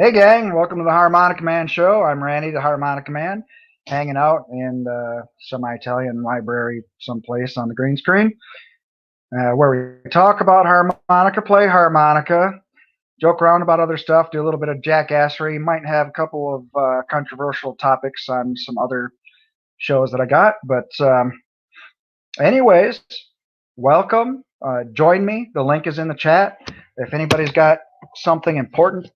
Hey gang, welcome to the Harmonica Man show. I'm Randy, the Harmonica Man, hanging out in some Italian library someplace on the green screen, where we talk about harmonica, play harmonica, joke around about other stuff, do a little bit of jackassery. Might have a couple of controversial topics on some other shows that I got. But anyways, welcome. Join me. The link is in the chat. If anybody's got something important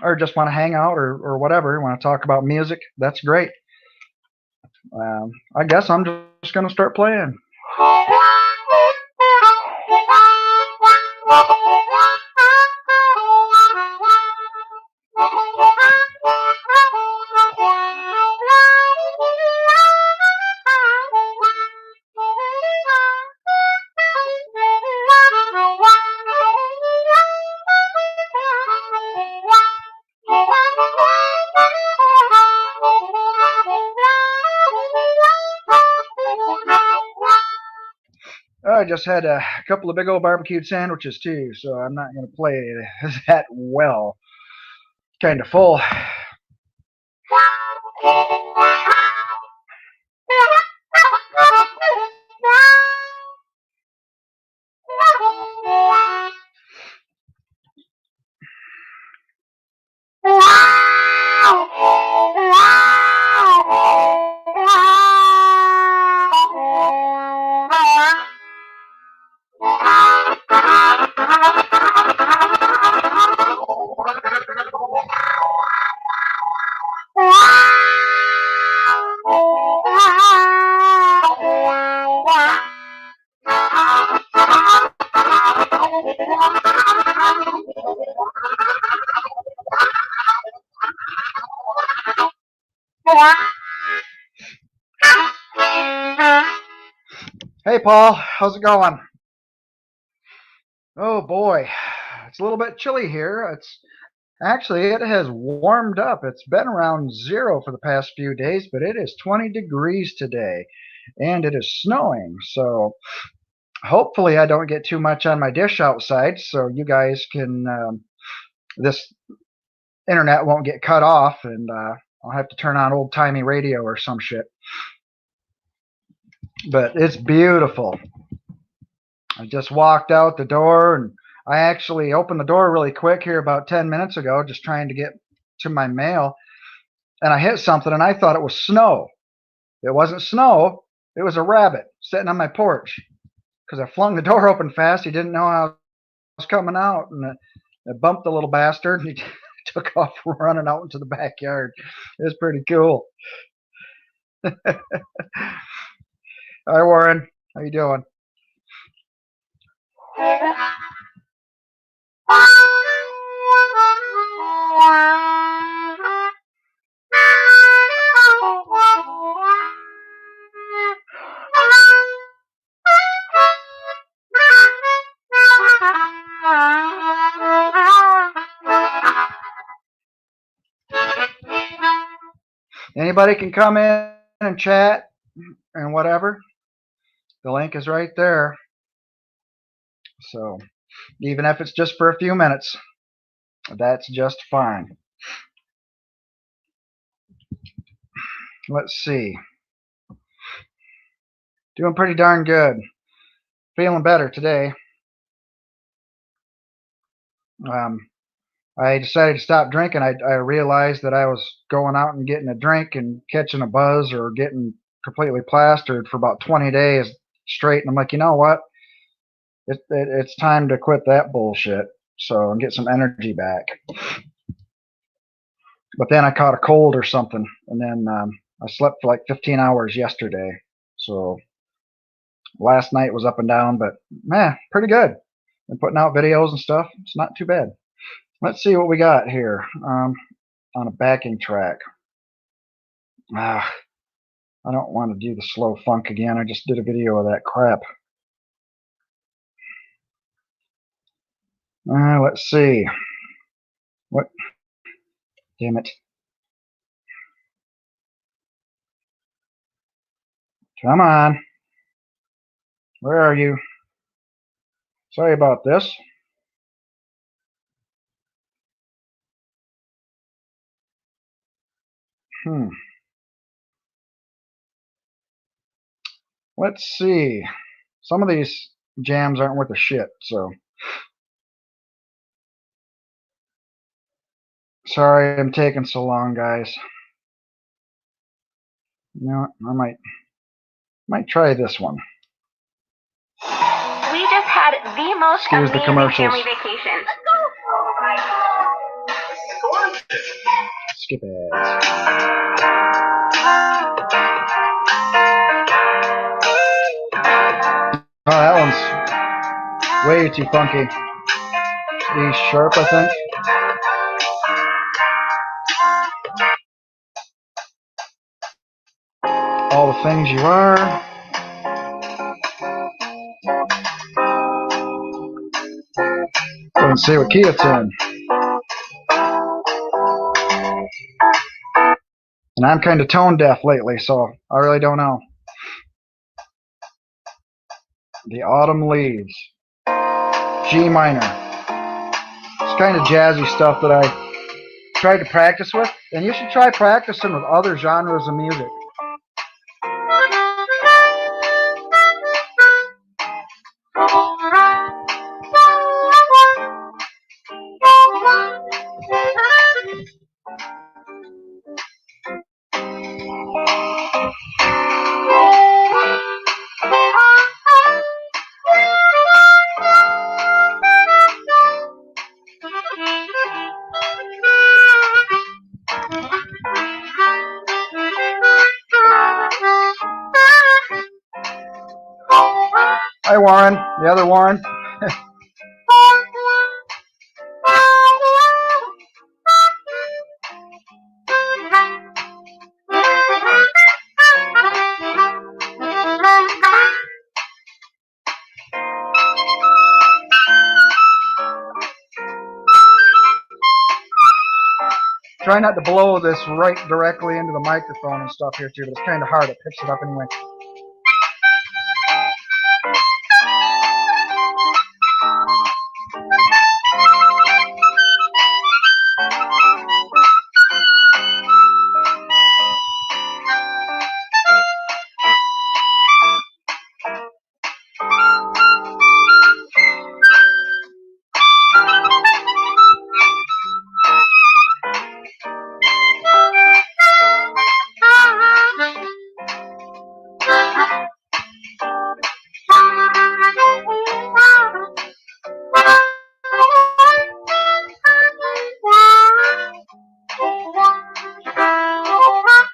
or just want to hang out or whatever, want to talk about music, that's great. I guess I'm just going to start playing. I just had a couple of big old barbecued sandwiches too, so I'm not going to play that well. Kind of full. Hey Paul, how's it going? Oh boy, it's a little bit chilly here. It has warmed up. It's been around 0 for the past few days, but it is 20 degrees today and it is snowing. So hopefully I don't get too much on my dish outside, so you guys can this internet won't get cut off, and I'll have to turn on old-timey radio or some shit. But it's beautiful. I just walked out the door, and I actually opened the door really quick here about 10 minutes ago, just trying to get to my mail, and I hit something, and I thought it was snow. It wasn't snow. It was a rabbit sitting on my porch because I flung the door open fast. He didn't know I was coming out, and I bumped the little bastard, and he took off running out into the backyard. It was pretty cool. Hi, Warren. How you doing? Anybody can come in and chat and whatever. The link is right there. So even if it's just for a few minutes, that's just fine. Let's see. Doing pretty darn good. Feeling better today. I decided to stop drinking. I realized that I was going out and getting a drink and catching a buzz or getting completely plastered for about 20 days straight. And I'm like, you know what? It's time to quit that bullshit. So and get some energy back. But then I caught a cold or something, and then I slept for like 15 hours yesterday. So last night was up and down, but pretty good. Been putting out videos and stuff. It's not too bad. Let's see what we got here on a backing track. I don't want to do the slow funk again. I just did a video of that crap. Let's see. What? Damn it. Come on. Where are you? Sorry about this. Let's see. Some of these jams aren't worth a shit, so sorry I'm taking so long, guys. You know what? I might try this one. We just had the most amazing family vacation. Skip ads. Oh, that one's way too funky. E sharp, I think. All the things you are. Let's see what key it's in. And I'm kind of tone deaf lately, so I really don't know. The Autumn Leaves. G minor. It's kind of jazzy stuff that I tried to practice with. And you should try practicing with other genres of music. Hi, Warren. The other Warren. Try not to blow this right directly into the microphone and stuff here too, but it's kind of hard. It picks it up anyway.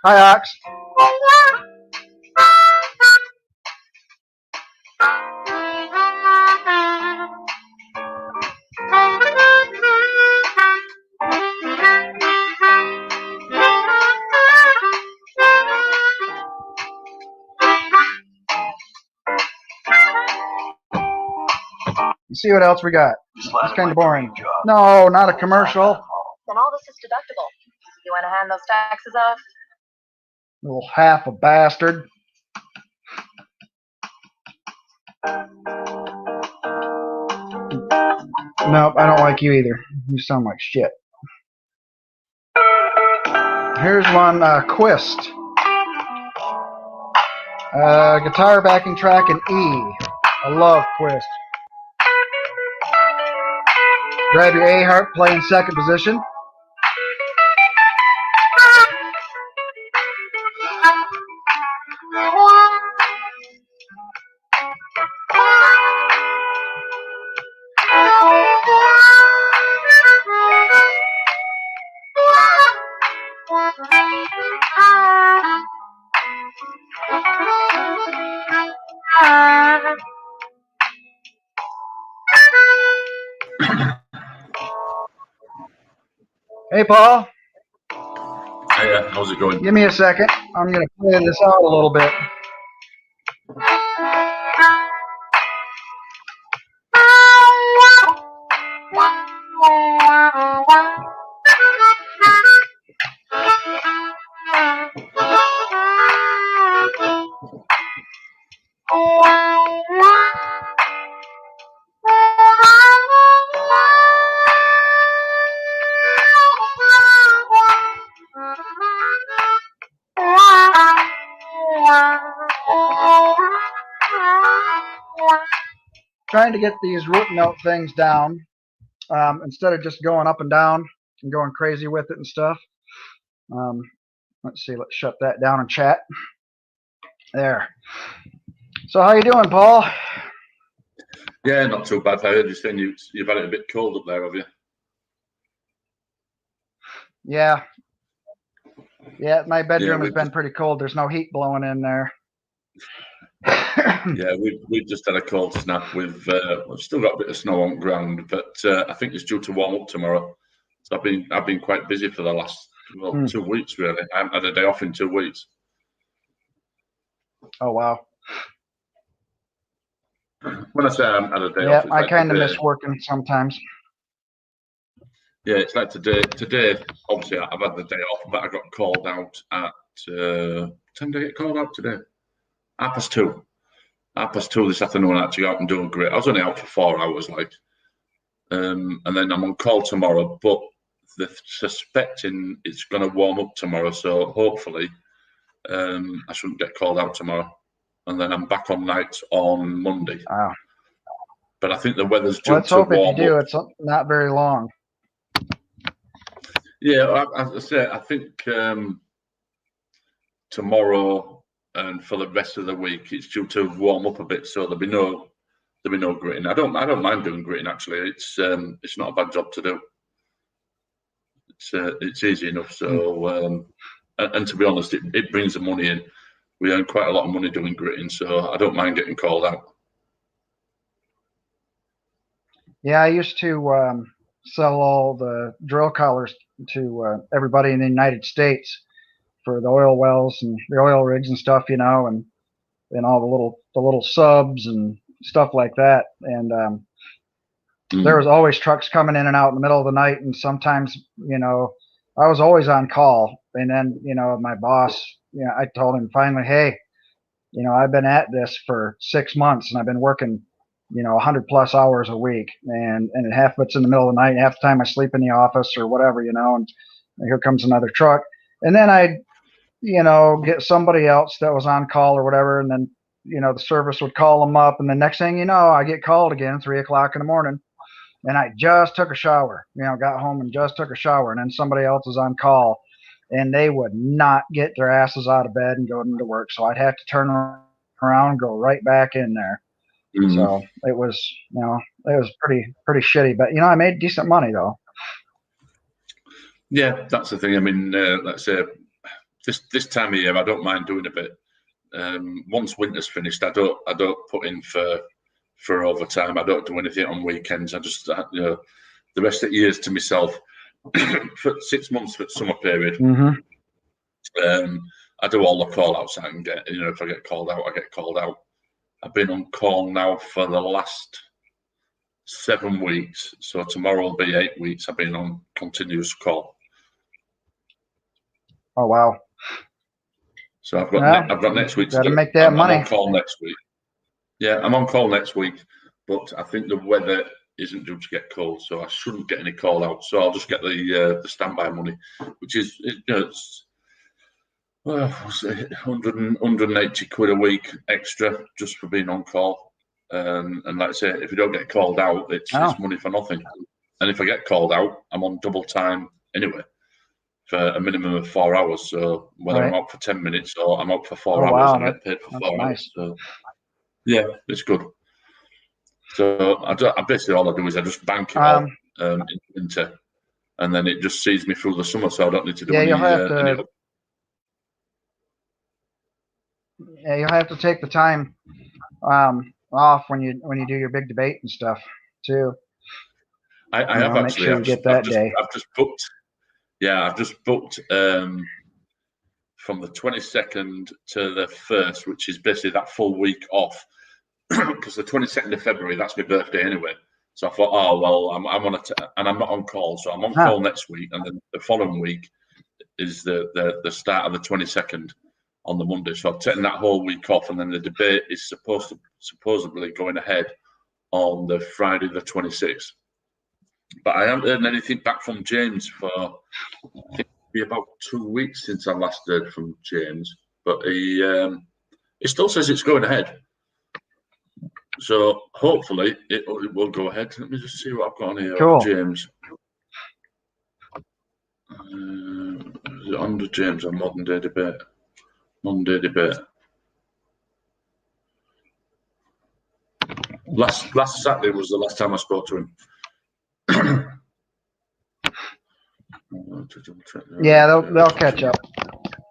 Hi, Ox. Let's see what else we got. It's kind of boring. No, not a commercial. Then all this is deductible. You want to hand those taxes off? Little half a bastard. Nope, I don't like you either. You sound like shit. Here's one, Quist. Guitar backing track in E. I love Quist. Grab your A harp, play in second position. Hey, Paul. Hey, how's it going? Give me a second. I'm going to play this out a little bit. trying to get these root note things down instead of just going up and down and going crazy with it and stuff. Let's see. Let's shut that down and chat. There. So how you doing, Paul? Yeah, not too bad. I heard you saying you've had it a bit cold up there, have you? Yeah. Yeah, my bedroom Yeah, has been pretty cold. There's no heat blowing in there. Yeah, we've just had a cold snap. We've still got a bit of snow on ground, but I think it's due to warm up tomorrow. So I've been quite busy for the last 2 weeks really. I haven't had a day off in 2 weeks. Oh wow. When I say I haven't had a day Yeah, off, it's I like kind of today. miss working sometimes. Yeah, it's like today. Today, obviously, I've had the day off, but I got called out at 10 did I get called out today? 2:30. 2:30 this afternoon. I actually out and doing great. I was only out for 4 hours, and then I'm on call tomorrow. But they're suspecting it's going to warm up tomorrow, so hopefully, I shouldn't get called out tomorrow. And then I'm back on nights on Monday. Wow. But I think the weather's due Let's to hope if you warm do, up. it's not very long. Yeah, as I say, I think tomorrow and for the rest of the week it's due to warm up a bit, so there'll be no gritting. I don't mind doing gritting actually. It's not a bad job to do. It's easy enough. So and to be honest, it brings the money in. We earn quite a lot of money doing gritting, so I don't mind getting called out. Yeah, I used to sell all the drill collars to everybody in the United States for the oil wells and the oil rigs and stuff, and all the little subs and stuff like that. And there was always trucks coming in and out in the middle of the night, and sometimes, I was always on call. And then, my boss, I told him finally, hey, I've been at this for 6 months and I've been working 100+ hours a week, and half of it's in the middle of the night, half the time I sleep in the office or whatever, and here comes another truck. And then I'd get somebody else that was on call or whatever, and then the service would call them up, and the next thing you know, I get called again 3 o'clock in the morning, and I just took a shower, got home and just took a shower, and then somebody else is on call, and they would not get their asses out of bed and go into work, so I'd have to turn around and go right back in there. So it was, pretty shitty, but I made decent money though. Yeah, that's the thing. I mean, let's say this time of year, I don't mind doing a bit. Once winter's finished, I don't put in for overtime. I don't do anything on weekends. I just the rest of the year's to myself. For 6 months for summer period, I do all the call outs I can get. If I get called out, I get called out. I've been on call now for the last 7 weeks, so tomorrow will be 8 weeks. I've been on continuous call. Oh wow! So I've got next week. Got to make that money. I'm on call next week. Yeah, I'm on call next week, but I think the weather isn't due to get cold, so I shouldn't get any call out. So I'll just get the standby money, which is it's 180 quid a week extra just for being on call. And like I say, if you don't get called out, it's money for nothing. And if I get called out, I'm on double time anyway for a minimum of 4 hours. So whether I'm out for 10 minutes or I'm out for 4 hours, I get paid for 4 hours. So yeah, it's good. So I basically all I do is I just bank it all in winter, and then it just sees me through the summer, so I don't need to do any. Yeah, you'll have to take the time off when you do your big debate and stuff too. I have actually. Make sure you get that day. I've just booked. Yeah, I've just booked from the 22nd to the 1st, which is basically that full week off. Because the 22nd of February, that's my birthday anyway. So I thought, oh well, I'm on and I'm not on call, so I'm on call next week, and then the following week is the start of the 22nd on the Monday. So I've taken that whole week off, and then the debate is supposedly going ahead on the Friday the 26th. But I haven't heard anything back from James for I think it'll be about 2 weeks since I last heard from James. But he still says it's going ahead. So hopefully it will go ahead. Let me just see what I've got on here. Cool. James. Is it under James on modern day debate? Modern day debate. Last Saturday was the last time I spoke to him. Yeah, they'll catch up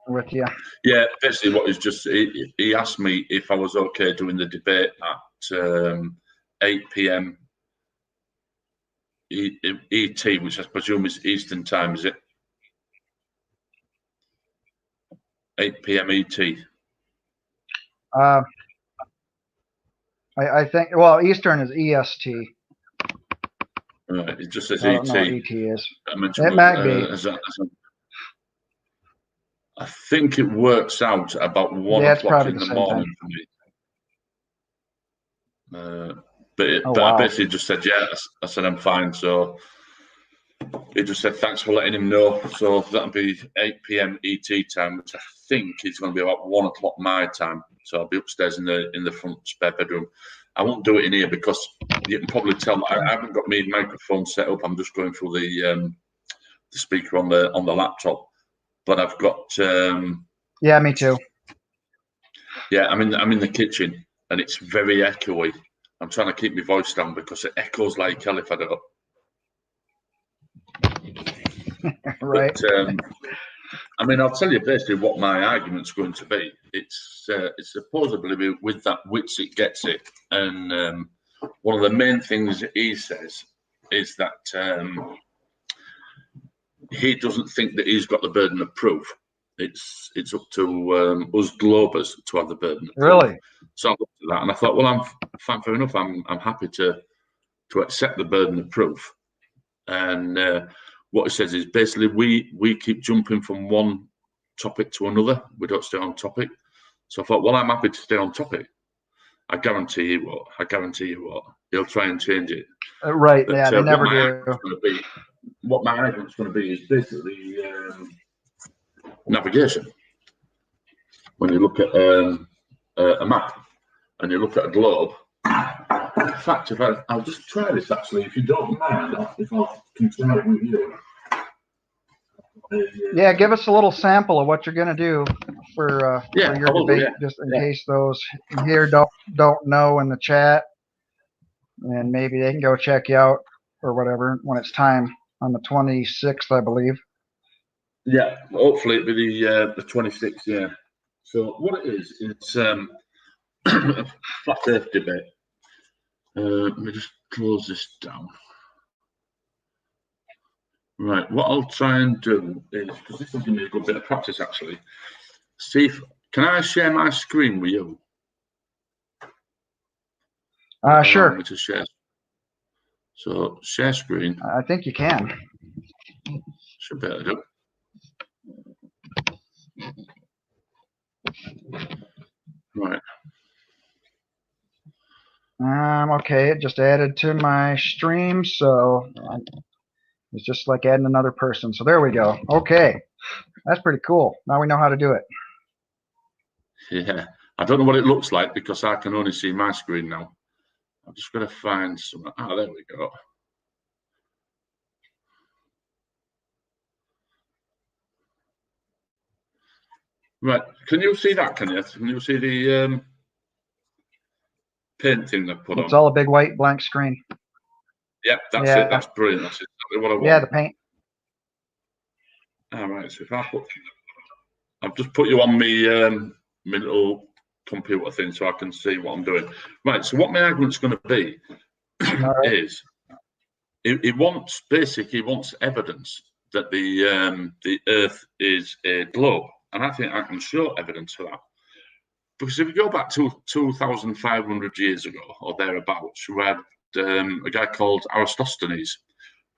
with you. Yeah, basically what he's just he asked me if I was okay doing the debate at 8 p.m. ET, which I presume is Eastern time, is it? 8 p.m. ET. I think, well, Eastern is EST. Right, it just says I ET. don't know what ET is. It might be. I think it works out about 1 o'clock in the morning for me. But I basically just said, yeah, I said, I'm fine. So he just said, thanks for letting him know. So that'll be 8 p.m. ET time, which I think is going to be about 1 o'clock my time. So I'll be upstairs in the front spare bedroom. I won't do it in here because you can probably tell I haven't got my microphone set up. I'm just going through the speaker on the laptop. But I've got yeah, me too. Yeah, I'm in the kitchen and it's very echoey. I'm trying to keep my voice down because it echoes like hell if I don't. Right. But, I mean, I'll tell you basically what my argument's going to be. It's supposedly with that wits it gets it, and one of the main things he says is that he doesn't think that he's got the burden of proof. It's up to us Globers to have the burden of proof. Really? So I looked at that and I thought, well, I'm fine, fair enough. I'm happy to accept the burden of proof. And what it says is basically we keep jumping from one topic to another. We don't stay on topic. So I thought, well, I'm happy to stay on topic. I guarantee you what. He'll try and change it. Right. But, yeah, they never do. What my argument's going to be is basically navigation. When you look at a map and you look at a globe. In fact, I'll just try this actually, if you don't mind, if I can try it with you. Yeah, give us a little sample of what you're going to do for your debate, just in case those here don't know in the chat, and maybe they can go check you out or whatever when it's time on the 26th, I believe. Yeah, hopefully it'll be the 26th. Yeah. So what it is, it's a flat Earth debate. Let me just close this down. Right, what I'll try and do is, because this will give me a good bit of practice actually, see if, can I share my screen with you? Sure. Allow me to share. So, share screen. I think you can. Should be able to do it. Right. Okay, it just added to my stream, so it's just like adding another person. So there we go. Okay, that's pretty cool. Now we know how to do it. Yeah, I don't know what it looks like because I can only see my screen now. I'm just going to find some. Oh, there we go. Right, can you see that, can you? Can you see the painting they put on? It's all a big white blank screen. Yep, that's it. That's brilliant. That's exactly what I want. Yeah, the paint. All right, so if I put, I've just put you on my little computer thing so I can see what I'm doing. Right, so what my argument's going to be is he wants evidence that the Earth is a globe, and I think I can show evidence for that. Because if you go back to 2,500 years ago or thereabouts, you had a guy called Aristophanes,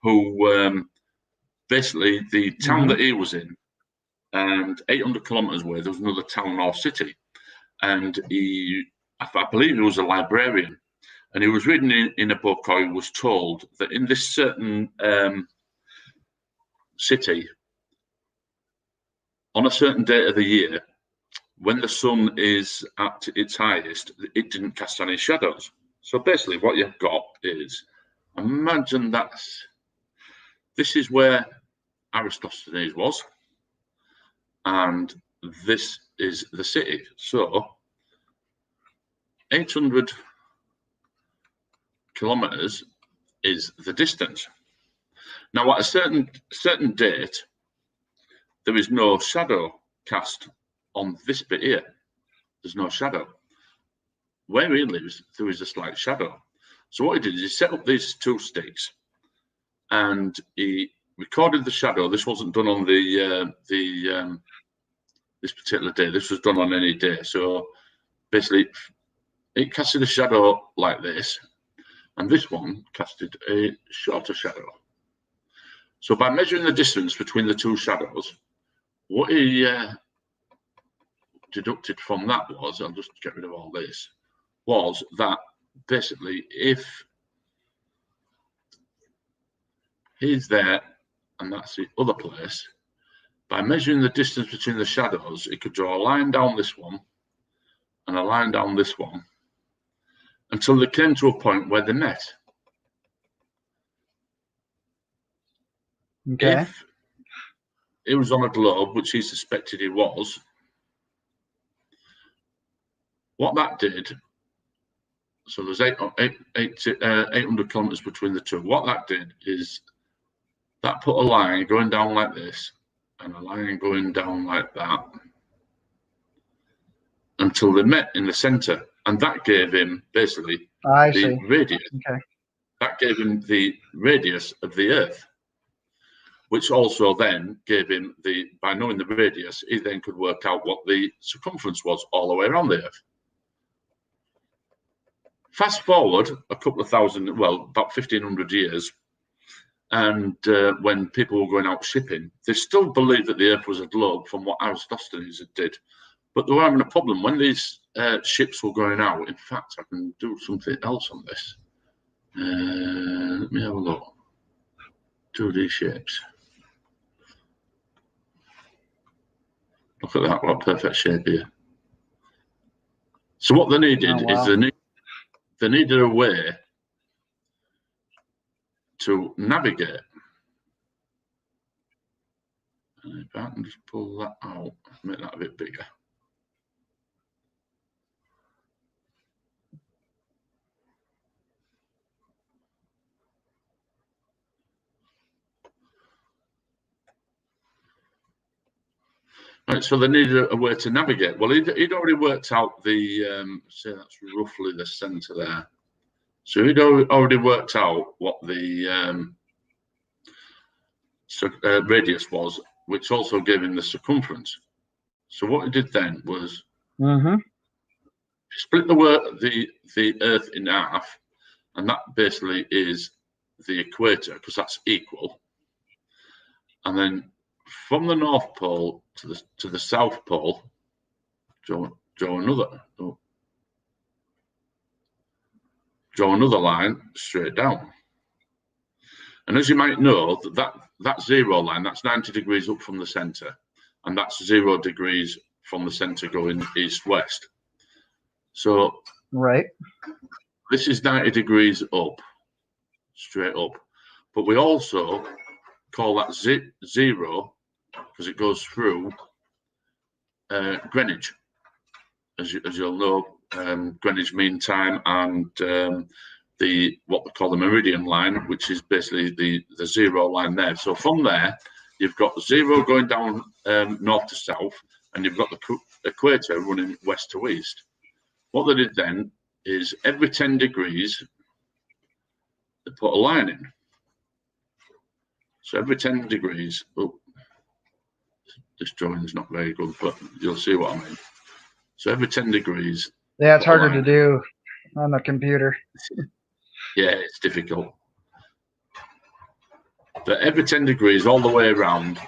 who basically the town that he was in, and 800 kilometers away, there was another town or city, and I believe he was a librarian, and he was reading in a book, or he was told that in this certain city, on a certain date of the year, when the sun is at its highest, it didn't cast any shadows. So basically what you've got is, imagine this is where Aristophanes was, and this is the city. So 800 kilometers is the distance. Now, at a certain date, there is no shadow cast on this bit here. There's no shadow. Where he lives, there is a slight shadow. So what he did is he set up these 2 sticks, and he recorded the shadow. This wasn't done on this particular day. This was done on any day. So basically, it casted a shadow like this, and this one casted a shorter shadow. So by measuring the distance between the 2 shadows, what he deducted from that was, I'll just get rid of all this, was that basically if he's there and that's the other place, by measuring the distance between the shadows, he could draw a line down this one and a line down this one until they came to a point where they met. Okay. If it was on a globe, which he suspected he was, what that did, so there's 800 kilometers between the 2. What that did is that put a line going down like this and a line going down like that until they met in the center. And that gave him basically the radius. Okay. That gave him the radius of the Earth, which also then gave him by knowing the radius, he then could work out what the circumference was all the way around the Earth. Fast forward a couple of thousand, well, about 1,500 years, and when people were going out shipping, they still believed that the Earth was a globe from what Aristophanes did. But they were having a problem when these ships were going out. In fact, I can do something else on this. Let me have a look. 2D ships. Look at that, what a perfect shape here. So what they needed is they needed a way to navigate. And if I can just pull that out, make that a bit bigger. Right, so they needed a way to navigate. Well, he'd already worked out say that's roughly the center there. So he'd already worked out what the radius was, which also gave him the circumference. So what he did then was split the Earth in half, and that basically is the equator because that's equal. And then from the North Pole to the South Pole, draw another line straight down. And as you might know, that 0 line, that's 90 degrees up from the center, and that's 0 degrees from the center going east-west. So this is 90 degrees up, straight up. But we also call that 0 because it goes through Greenwich. As you'll know, Greenwich Mean Time and what we call the meridian line, which is basically the 0 line there. So from there, you've got 0 going down north to south, and you've got the equator running west to east. What they did then is every 10 degrees, they put a line in. So every 10 degrees, this drawing is not very good, but you'll see what I mean. So every 10 degrees. Yeah, it's harder to do on the computer. Yeah, it's difficult. But every 10 degrees all the way around.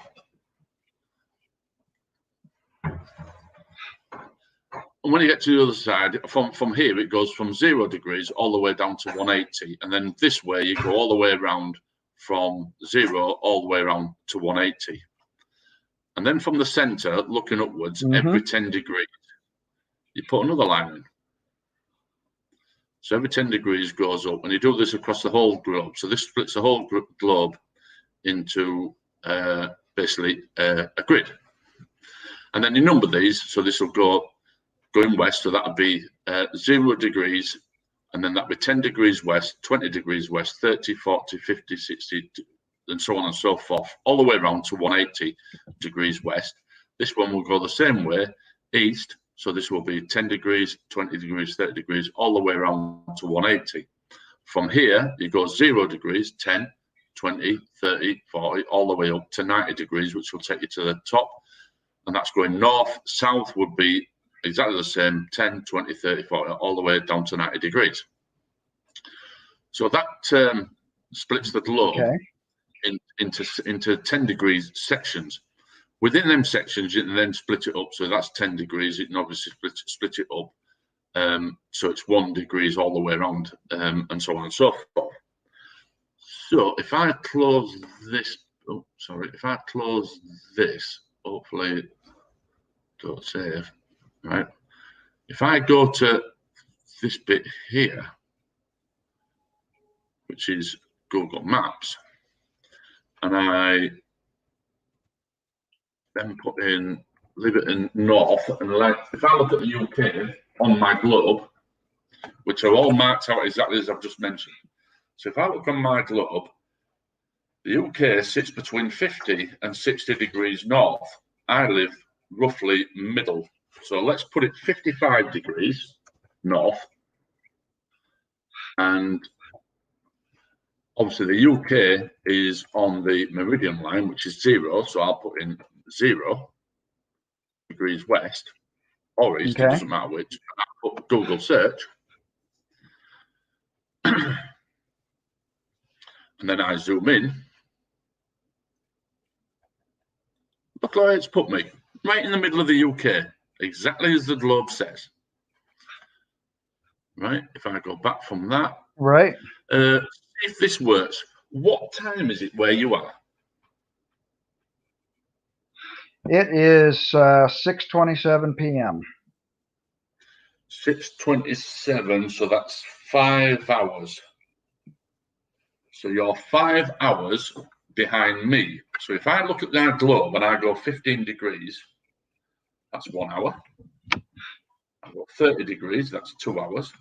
And when you get to the other side, from here, it goes from 0 degrees all the way down to 180. And then this way, you go all the way around from 0 all the way around to 180. And then from the center, looking upwards, every 10 degrees, you put another line in. So every 10 degrees goes up, and you do this across the whole globe. So this splits the whole globe into basically a grid. And then you number these. So this will go going west. So that would be 0 degrees, and then that'd be 10 degrees west, 20 degrees west, 30, 40, 50, 60, and so on and so forth, all the way around to 180 degrees west. This one will go the same way, east. So this will be 10 degrees, 20 degrees, 30 degrees, all the way around to 180. From here, you go 0 degrees, 10, 20, 30, 40, all the way up to 90 degrees, which will take you to the top. And that's going north. South would be exactly the same, 10, 20, 30, 40, all the way down to 90 degrees. So that splits the globe into 10 degrees sections. Within them sections, you can then split it up. So that's 10 degrees. You can obviously split it up. So it's 1 degrees all the way around, and so on and so forth. So if I close this, if I close this, hopefully don't save, right? If I go to this bit here, which is Google Maps, and I then put in, leave it in north, and like, if I look at the UK on my globe, which are all marked out exactly as I've just mentioned. So if I look on my globe, the UK sits between 50 and 60 degrees north. I live roughly middle. So let's put it 55 degrees north. And obviously the UK is on the meridian line, which is 0. So I'll put in 0 degrees west or east, it doesn't matter which. I'll put Google search. And then I zoom in. Look where it's put me, right in the middle of the UK, exactly as the globe says. Right, if I go back from that. Right. See if this works. What time is it where you are? It is 6:27 p.m. 6:27, so that's 5 hours. So you're 5 hours behind me. So if I look at our globe and I go 15 degrees, that's 1 hour. I go 30 degrees, that's 2 hours.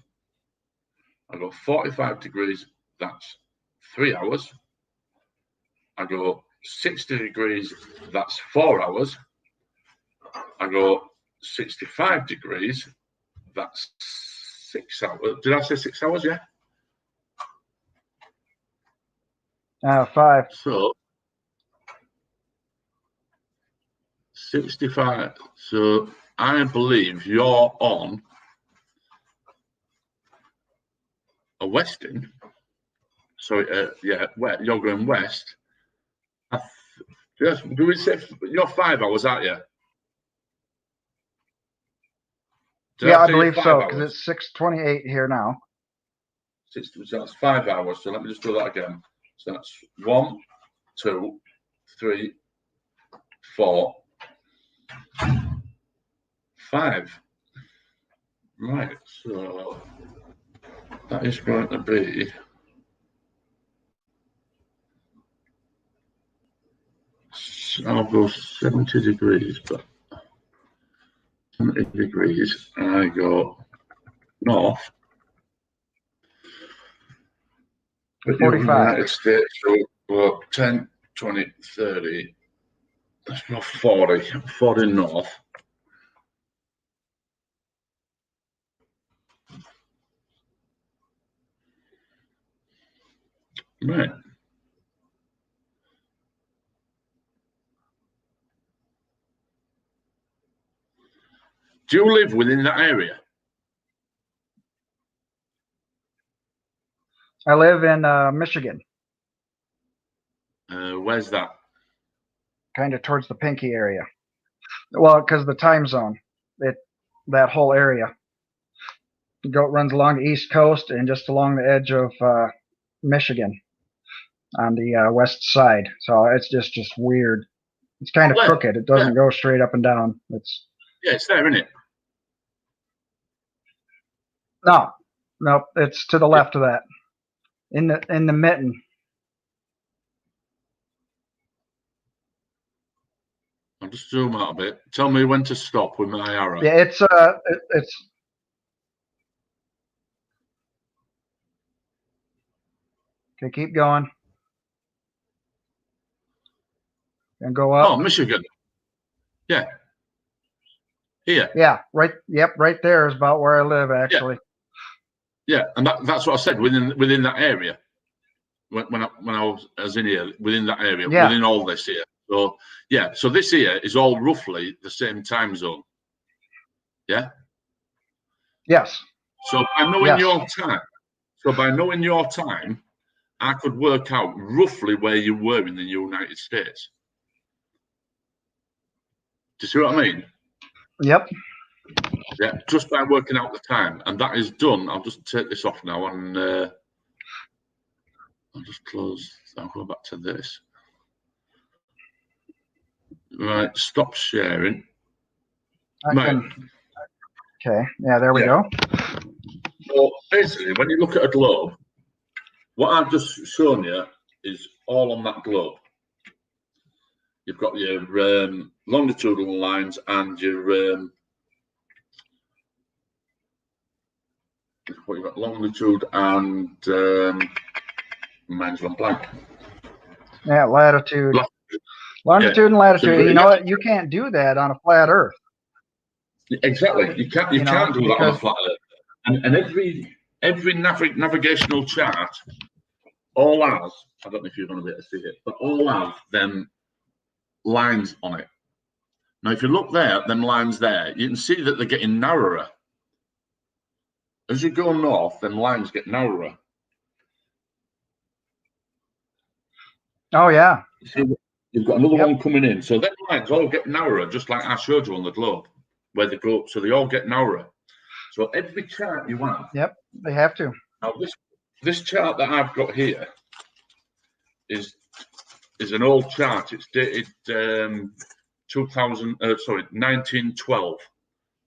I go 45 degrees, that's 3 hours. I go 60 degrees, that's 4 hours. I go 65 degrees, that's 6 hours. Did I say 6 hours? Yeah. 5. So 65. So I believe you're on a western. So yeah, you're going west. Yes, do we say you're 5 hours, aren't you? Yeah, I believe so, because it's 6:28 here now. So that's 5 hours. So let me just do that again. So that's 1, 2, 3, 4, 5. Right. So that is going to be I'll go 70 degrees, but 70 degrees. I go north. 45. United States, so 10, 20, 30. That's not 40. 40 north. Right. Do you live within that area? I live in Michigan. Where's that? Kind of towards the Pinky area. Well, because the time zone, that whole area. It runs along the East Coast and just along the edge of Michigan on the west side. So it's just weird. It's kind of crooked. It doesn't go straight up and down. It's there, isn't it? No, Nope, it's to the left of that. In the mitten. I'll just zoom out a bit. Tell me when to stop with my arrow. Yeah, it's okay. Keep going and go up. Oh, Michigan. Yeah. Here. Yeah, right. Yep, right there is about where I live, actually. Yeah, and that's what I said within that area. When I was in here, within that area, Yeah. within all this here. So yeah, so this here is all roughly the same time zone. Yeah. Yes. So by knowing your time, I could work out roughly where you were in the United States. Do you see what I mean? Yep. Yeah, just by working out the time, and that is done. I'll just take this off now, and I'll just close. I'll go back to this. Right, stop sharing. Okay. Yeah, there we go. So basically, when you look at a globe, what I've just shown you is all on that globe. You've got your longitudinal lines and your what you've got longitude and mine's gone blank. Yeah, latitude. Longitude and latitude. So you know what? You can't do that on a flat Earth. Exactly. You can't do that on a flat Earth. And every navigational chart all has, I don't know if you're going to be able to see it, but all have them lines on it. Now, if you look there, them lines there, you can see that they're getting narrower. As you go north, them lines get narrower. Oh, yeah. You see, you've got another one coming in. So them lines all get narrower, just like I showed you on the globe, where they go up. So they all get narrower. So every chart you have. Yep, they have to. Now, this chart that I've got here is an old chart. It's dated 1912.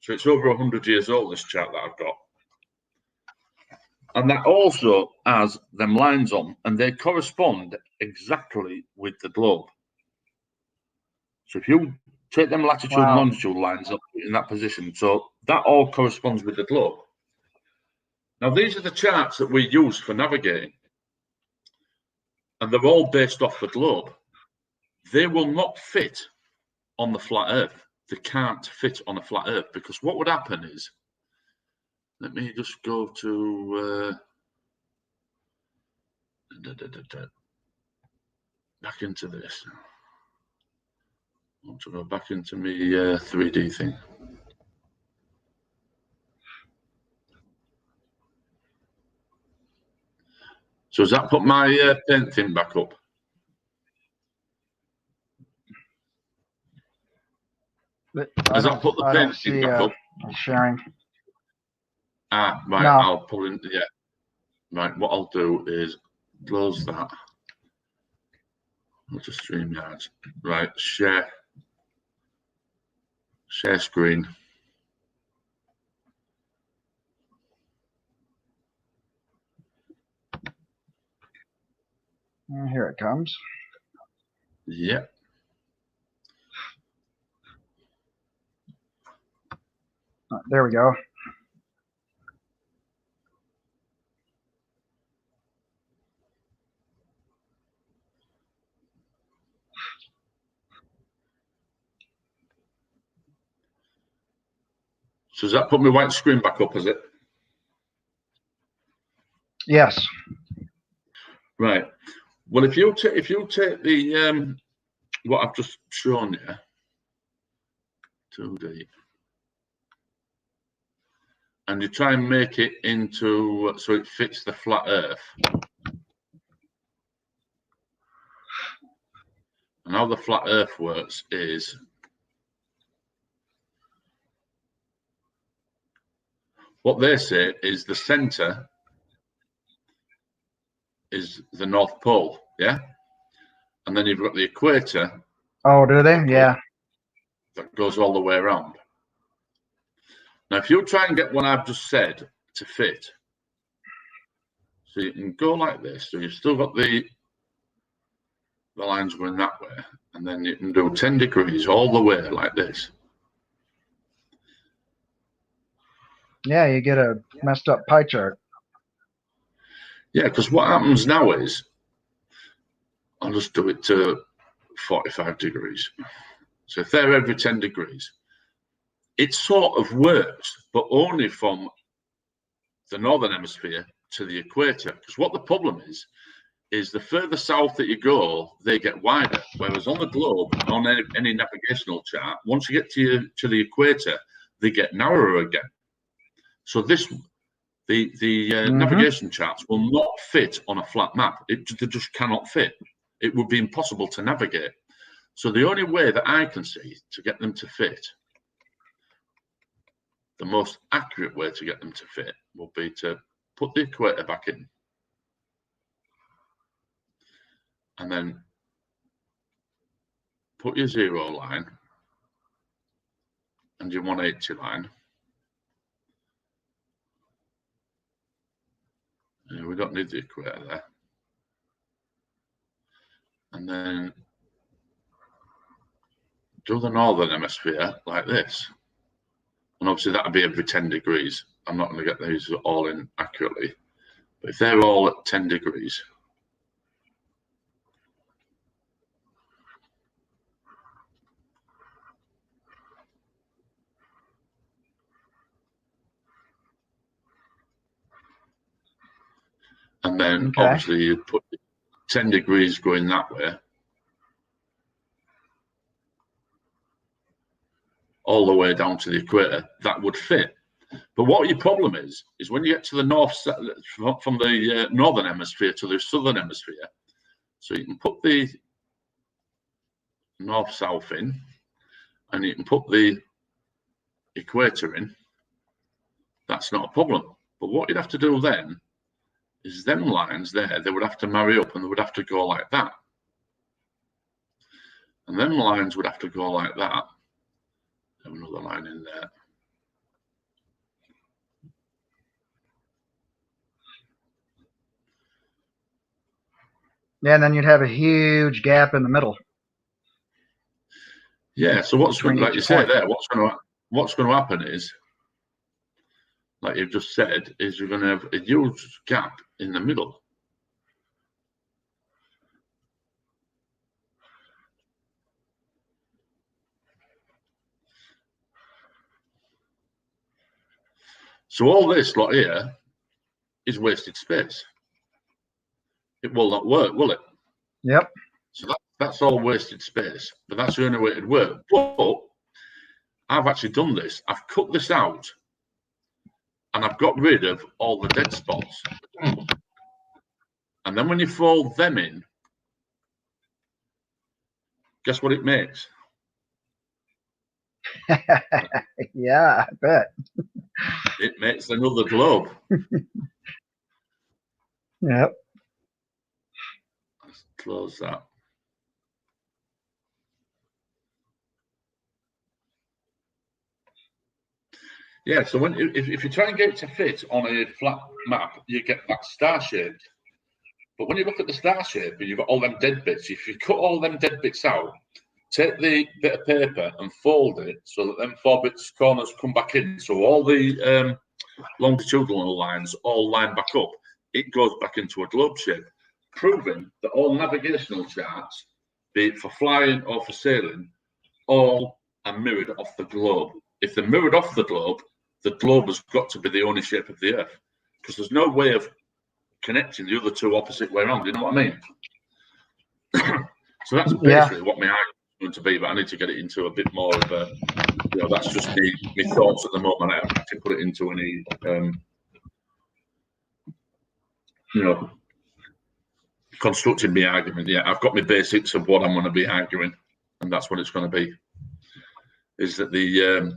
So it's over 100 years old, this chart that I've got. And that also has them lines on, and they correspond exactly with the globe. So if you take them latitude and longitude lines up in that position, so that all corresponds with the globe. Now, these are the charts that we use for navigating, and they're all based off the globe. They will not fit on the flat Earth. They can't fit on a flat Earth, because what would happen is, let me just go to back into this. I want to go back into my 3D thing. So has that put my paint thing back up? Has that put the paint thing back up? Sharing. Ah, right. No. I'll pull in. Yeah. Right. What I'll do is close that. I'll just StreamYard. Right. Share screen. And here it comes. Yep. There we go. So does that put my white screen back up, is it? Yes. Right. Well, if you take the what I've just shown you, 2D, and you try and make it into so it fits the flat Earth. And how the flat Earth works is what they say is the center is the North Pole, yeah? And then you've got the equator. Oh, do they? Yeah. That goes all the way around. Now, if you try and get what I've just said to fit, So you can go like this. So you've still got the lines going that way, and then you can do 10 degrees all the way like this. Yeah, you get a messed up pie chart. Yeah, because what happens now is, I'll just do it to 45 degrees. So if they're every 10 degrees, it sort of works, but only from the northern hemisphere to the equator. Because what the problem is the further south that you go, they get wider. Whereas on the globe, on any navigational chart, once you get to the equator, they get narrower again. So the navigation charts will not fit on a flat map. They just cannot fit. It would be impossible to navigate. So the only way that I can see to get them to fit, the most accurate way to get them to fit, will be to put the equator back in, and then put your 0 line and your 180 line. We don't need the equator there. And then do the northern hemisphere like this. And obviously that'll be every 10 degrees. I'm not going to get these all in accurately. But if they're all at 10 degrees, and then obviously you put 10 degrees going that way, all the way down to the equator, that would fit. But what your problem is when you get to the north, from the northern hemisphere to the southern hemisphere, so you can put the north-south in, and you can put the equator in, that's not a problem. But what you'd have to do then is them lines there, they would have to marry up and they would have to go like that. And them lines would have to go like that. Have another line in there. Yeah, and then you'd have a huge gap in the middle. Yeah, so what's going, like you say there, what's going to happen is, like you've just said, is you're going to have a huge gap in the middle. So all this lot here is wasted space. It will not work, will it? Yep. So that's all wasted space, but that's the only way it'd work. But I've actually done this. I've cut this out and I've got rid of all the dead spots. And then when you fold them in, guess what it makes? Yeah, I bet. It makes another globe. Yep. Let's close that. Yeah, so if you try and get it to fit on a flat map, you get that star shaped. But when you look at the star shape and you've got all them dead bits, if you cut all them dead bits out, take the bit of paper and fold it so that them 4 bits corners come back in. So all the longitudinal lines all line back up. It goes back into a globe shape, proving that all navigational charts, be it for flying or for sailing, all are mirrored off the globe. If they're mirrored off the globe has got to be the only shape of the Earth, because there's no way of connecting the other two opposite way around. You know what I mean? So that's basically what my argument is going to be, but I need to get it into a bit more of a, you know, that's just my thoughts at the moment. I haven't actually put it into any, you know, constructing my argument. Yeah, I've got my basics of what I'm going to be arguing, and that's what it's going to be. Is that the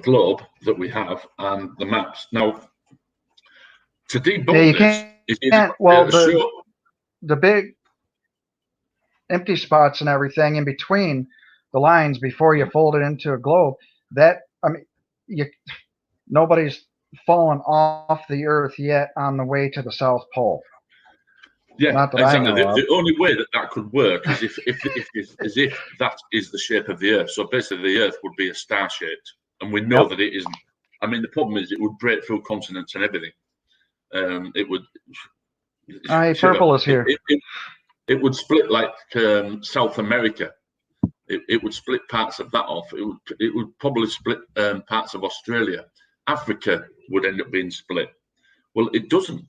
globe that we have and the maps. Now, to debunk this, the big empty spots and everything in between the lines before you fold it into a globe, that, I mean, nobody's fallen off the Earth yet on the way to the South Pole. Yeah, Not that exactly. I know of. The only way that could work is if that is the shape of the Earth. So basically, the Earth would be a star shaped, and we know that it isn't. I mean, the problem is it would break through continents and everything. It would. Purple is here. It would split like South America. It would split parts of that off. It would probably split parts of Australia. Africa would end up being split. Well, it doesn't.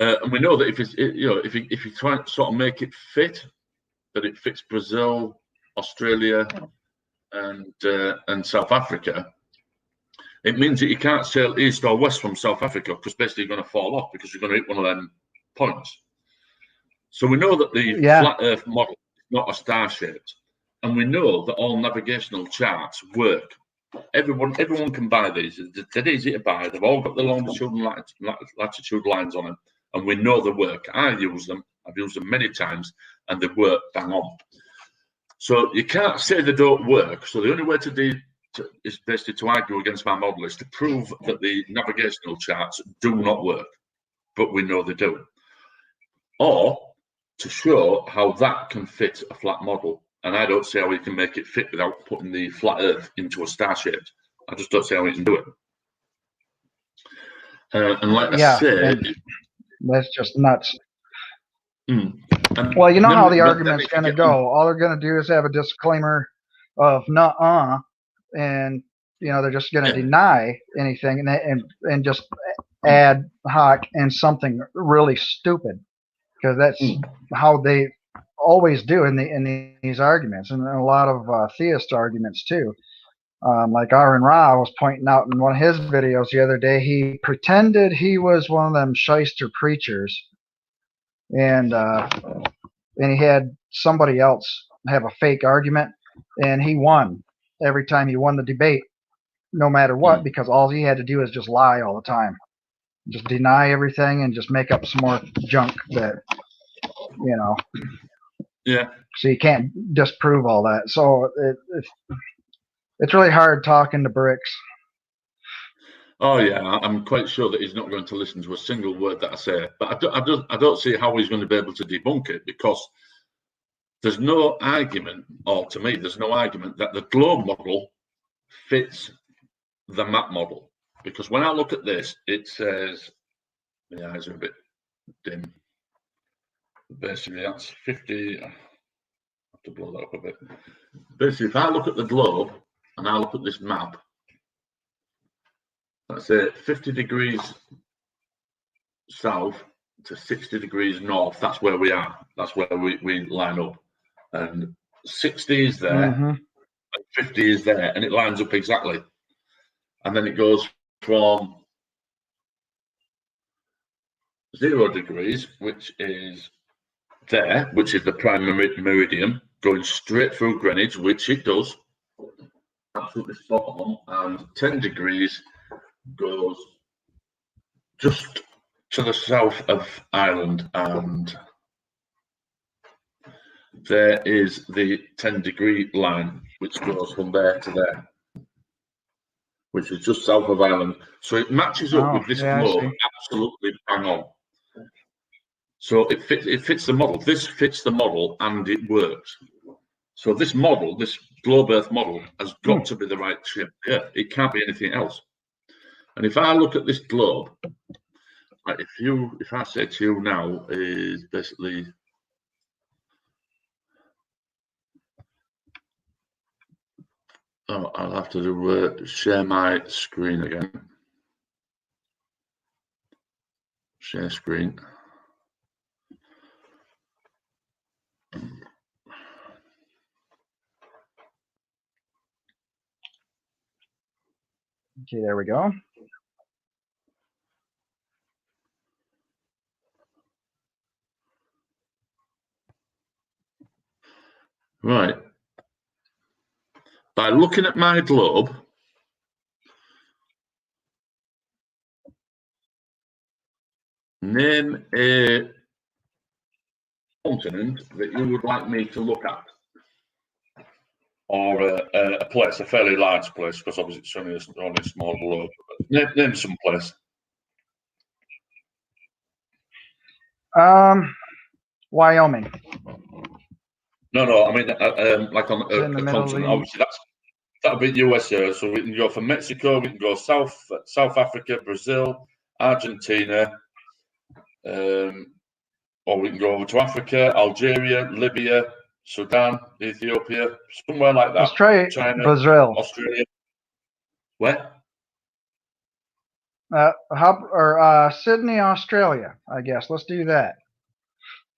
And we know that if you try and sort of make it fit, that it fits Brazil, Australia, and South Africa, it means that you can't sail east or west from South Africa because basically you're going to fall off because you're going to hit one of them points. So we know that the flat Earth model is not a star shaped, and we know that all navigational charts work. Everyone can buy these. They're easy to buy. They've all got the longitude and latitude lines on them, and we know they work. I use them. I've used them many times, and they work bang on. So you can't say they don't work. So the only way is basically to argue against my model is to prove that the navigational charts do not work, but we know they do, or to show how that can fit a flat model. And I don't see how we can make it fit without putting the flat Earth into a star shape. I just don't see how we can do it. And like I say, that's just nuts. And well, you know how the argument's going to go. All they're going to do is have a disclaimer of nuh-uh, and they're just going to deny anything and just add hoc and something really stupid, because that's how they always do in these arguments, and a lot of theist arguments too. Like Aaron Ra was pointing out in one of his videos the other day, he pretended he was one of them shyster preachers, and he had somebody else have a fake argument, and he won every time he won the debate, no matter what, because all he had to do is just lie all the time, just deny everything and just make up some more junk that so you can't disprove all that. So it's really hard talking to bricks. Oh yeah, I'm quite sure that he's not going to listen to a single word that I say. But I don't see how he's going to be able to debunk it, because there's no argument, or to me, there's no argument that the globe model fits the map model. Because when I look at this, it says, the eyes are a bit dim. Basically, that's 50. I have to blow that up a bit. Basically, if I look at the globe and I look at this map, let's say 50 degrees south to 60 degrees north, that's where we are. That's where we line up. And 60 is there, and 50 is there, and it lines up exactly. And then it goes from 0 degrees, which is there, which is the prime meridian, going straight through Greenwich, which it does, absolutely spot on, and 10 degrees goes just to the south of Ireland, and there is the 10-degree line, which goes from there to there, which is just south of Ireland. So it matches up with this globe absolutely bang on. So it fits the model. This fits the model, and it works. So this model, this globe Earth model, has got to be the right shape. Yeah, it can't be anything else. And if I look at this globe, like if I say to you now, is basically I'll have to do share my screen again. Share screen. Okay, there we go. Right. By looking at my globe, name a continent that you would like me to look at, or a place, a fairly large place, because obviously it's only a small globe. Name some place. Wyoming. No. I mean, like on It's in the a middle of continent. the. Obviously, that'll be USA. So we can go from Mexico. We can go South Africa, Brazil, Argentina, or we can go over to Africa, Algeria, Libya, Sudan, Ethiopia, somewhere like that. Let's try China, Brazil. Australia. Where? Sydney, Australia. I guess. Let's do that.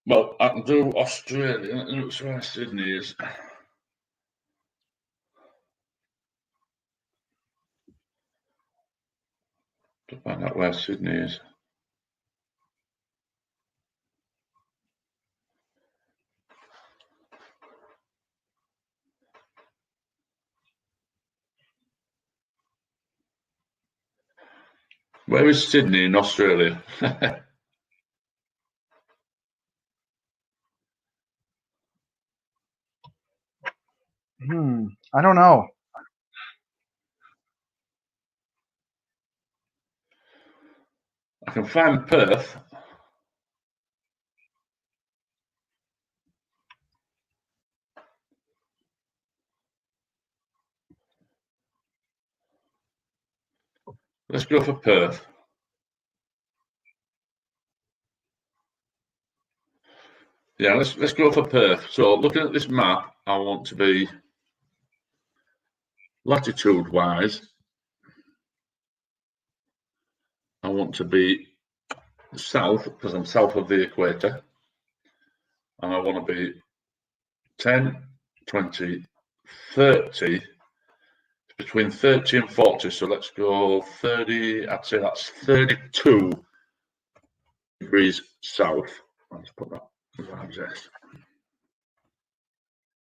Well, I can do Australia. That's where Sydney is. To find out where Sydney is. Where is Sydney in Australia? I don't know. I can find Perth. Let's go for Perth. Yeah, let's go for Perth. So looking at this map, I want to be latitude-wise. I want to be south because I'm south of the equator, and I want to be 10, 20, 30. Between 30 and 40. So let's go 30. I'd say that's 32 degrees south. Let's put that as an address.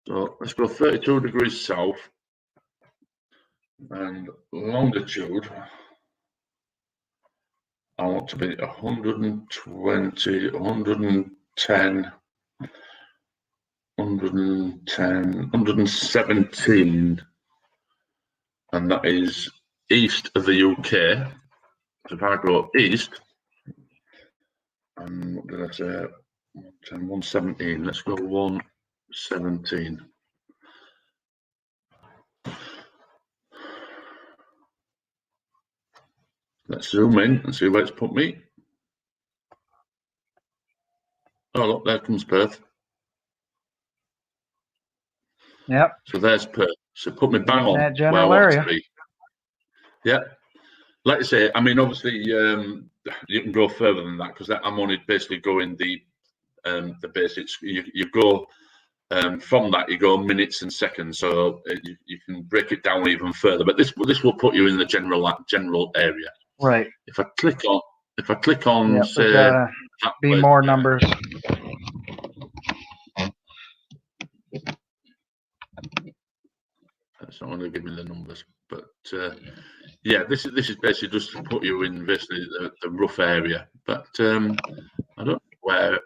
So let's go 32 degrees south, and longitude I want to be 120, 110, 117, and that is east of the UK. So if I go east, and what did I say? 110, 117. Let's go 117. Let's zoom in and see where it's put me. Oh, look, there comes Perth. Yep. So there's Perth. So put me bang on that where I general want area. to be. Yeah. Like I say, I mean, obviously, you can go further than that because I'm only basically going the basics. You go from that, you go minutes and seconds, so you can break it down even further. But this will put you in the general area. Right. If I click on, Yep, say, there's gotta be more numbers. That's not going to give me the numbers, but yeah, this is basically just to put you in basically the rough area. But I don't know where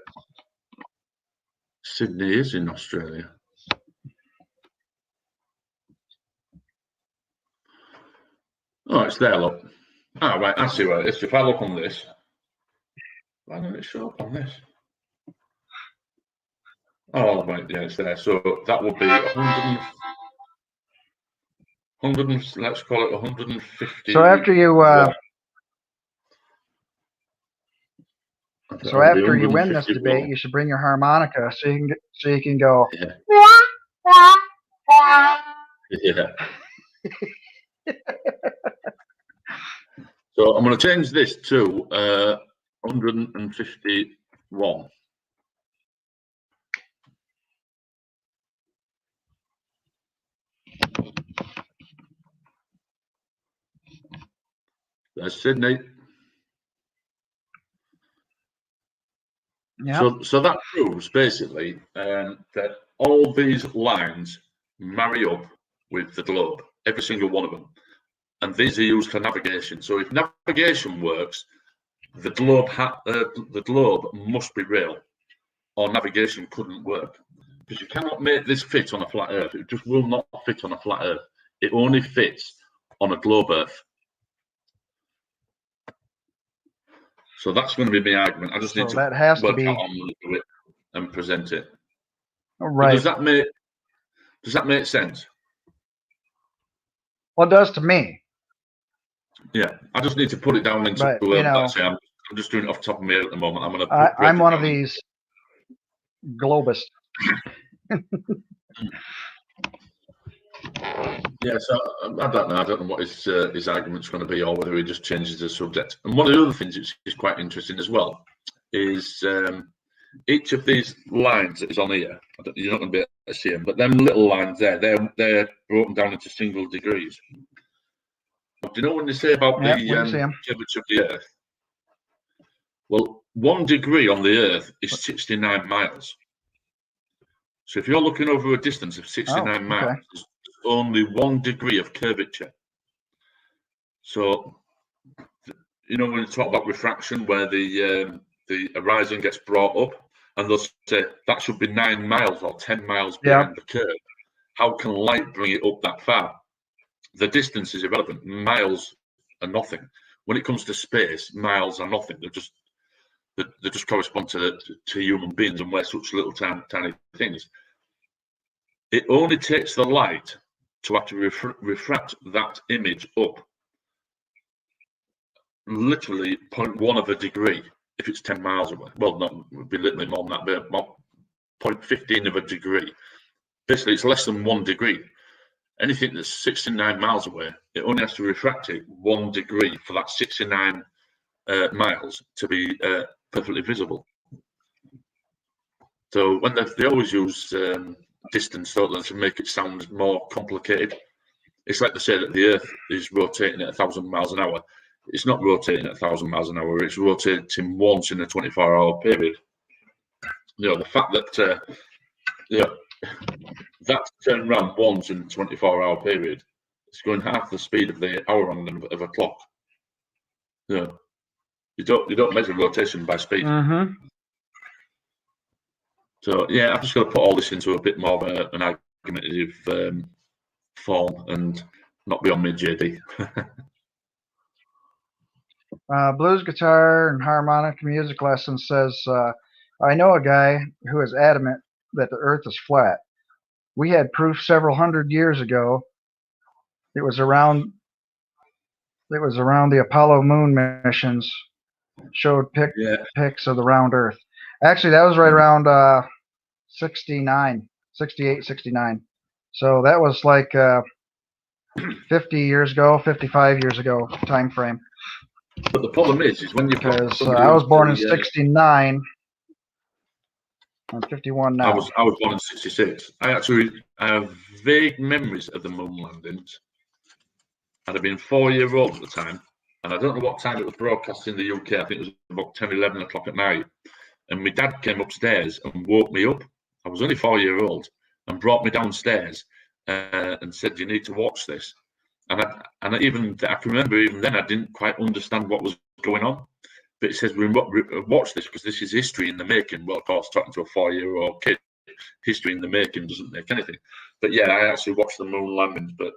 Sydney is in Australia. Oh, it's there, look. Ah, right, I see where it is. If I look on this, why don't it show up on this? Oh, right, yeah, it's there. So that would be 100, let's call it 150. So after you win this debate, you should bring your harmonica so you can go. Yeah. Yeah. So I'm going to change this to 151. There's Sydney. Yeah. So that proves basically that all these lines marry up with the globe, every single one of them, and these are used for navigation. So if navigation works, the globe must be real, or navigation couldn't work, because you cannot make this fit on a flat Earth. It just will not fit on a flat Earth. It only fits on a globe Earth. So that's going to be my argument. I just need So to that has to work be out how I'm going to do it and present it. But right. does that make sense? Well, it does to me. Yeah, I just need to put it down into. But, you know, let's say I'm just doing it off the top of my head at the moment. I'm going to. I'm one of these globists. Yeah, so I don't know. I don't know what his argument's going to be, or whether he just changes the subject. And one of the other things which is quite interesting as well is each of these lines that is on here. You're not going to be able to see them, but them little lines there, they're broken down into single degrees. Do you know when they say about the curvature of the Earth? Well, 1 degree on the Earth is 69 miles. So if you're looking over a distance of 69 miles, there's only 1 degree of curvature. So, you know, when you talk about refraction, where the horizon gets brought up, and they'll say that should be 9 miles or 10 miles behind the curve. How can light bring it up that far? The distance is irrelevant. Miles are nothing. When it comes to space, miles are nothing. They just correspond to human beings, and we're such little tiny things. It only takes the light to actually refract that image up literally 0.1 of a degree if it's 10 miles away. Well, not, it would be literally more than that, but about 0.15 of a degree. Basically, it's less than 1 degree. Anything that's 69 miles away, it only has to refract it 1 degree for that 69 miles to be perfectly visible. So when they always use distance, don't they, to make it sound more complicated. It's like they say that the Earth is rotating at 1,000 miles an hour. It's not rotating at 1,000 miles an hour. It's rotating once in a 24-hour period. You know, the fact that that's turned around once in a 24-hour period, it's going half the speed of the hour on of a clock. You know, you don't measure rotation by speed. So yeah, I've just got to put all this into a bit more of an argumentative form and not be on mid JD. Blues guitar and harmonic music lesson says, I know a guy who is adamant that the Earth is flat. We had proof several hundred years ago. It was around the Apollo moon missions showed pics of the round Earth. Actually, that was right around 68, 69. So that was like 50 years ago, 55 years ago time frame. But the problem is when you've got I was born in 69. I'm 51 now. I was born in 66. I have vague memories of the moon landings. I'd have been 4-year-old at the time, and I don't know what time it was broadcast in the UK. I think it was about 10, 11 o'clock at night. And my dad came upstairs and woke me up. I was only 4-year-old, and brought me downstairs and said, "You need to watch this." And I can remember even then I didn't quite understand what was going on. But it says, "We watch this because this is history in the making." Well, of course, talking to a 4-year-old kid, history in the making doesn't make anything. But yeah, I actually watched the moon landings. But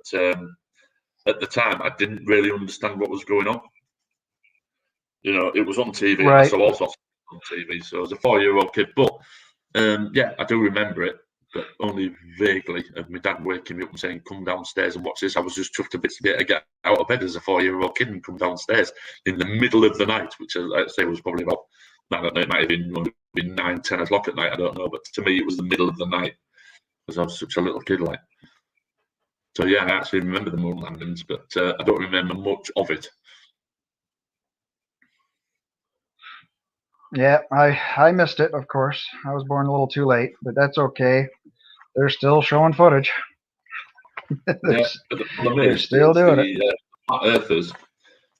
at the time, I didn't really understand what was going on. You know, it was on TV. Right. I saw all sorts on TV. So as a 4-year-old kid, but yeah, I do remember it, but only vaguely, of my dad waking me up and saying, "Come downstairs and watch this." I was just chuffed a bit to be able to get out of bed as a 4-year-old kid and come downstairs in the middle of the night, which I'd say was probably about, I don't know, it might have been 9, 10 o'clock at night, I don't know, but to me it was the middle of the night because I was such a little kid like. So yeah, I actually remember the moon landings, but I don't remember much of it. Yeah, I missed it, of course. I was born a little too late, but that's okay. They're still showing footage. Yeah, but the problem is, still doing it. Earthers,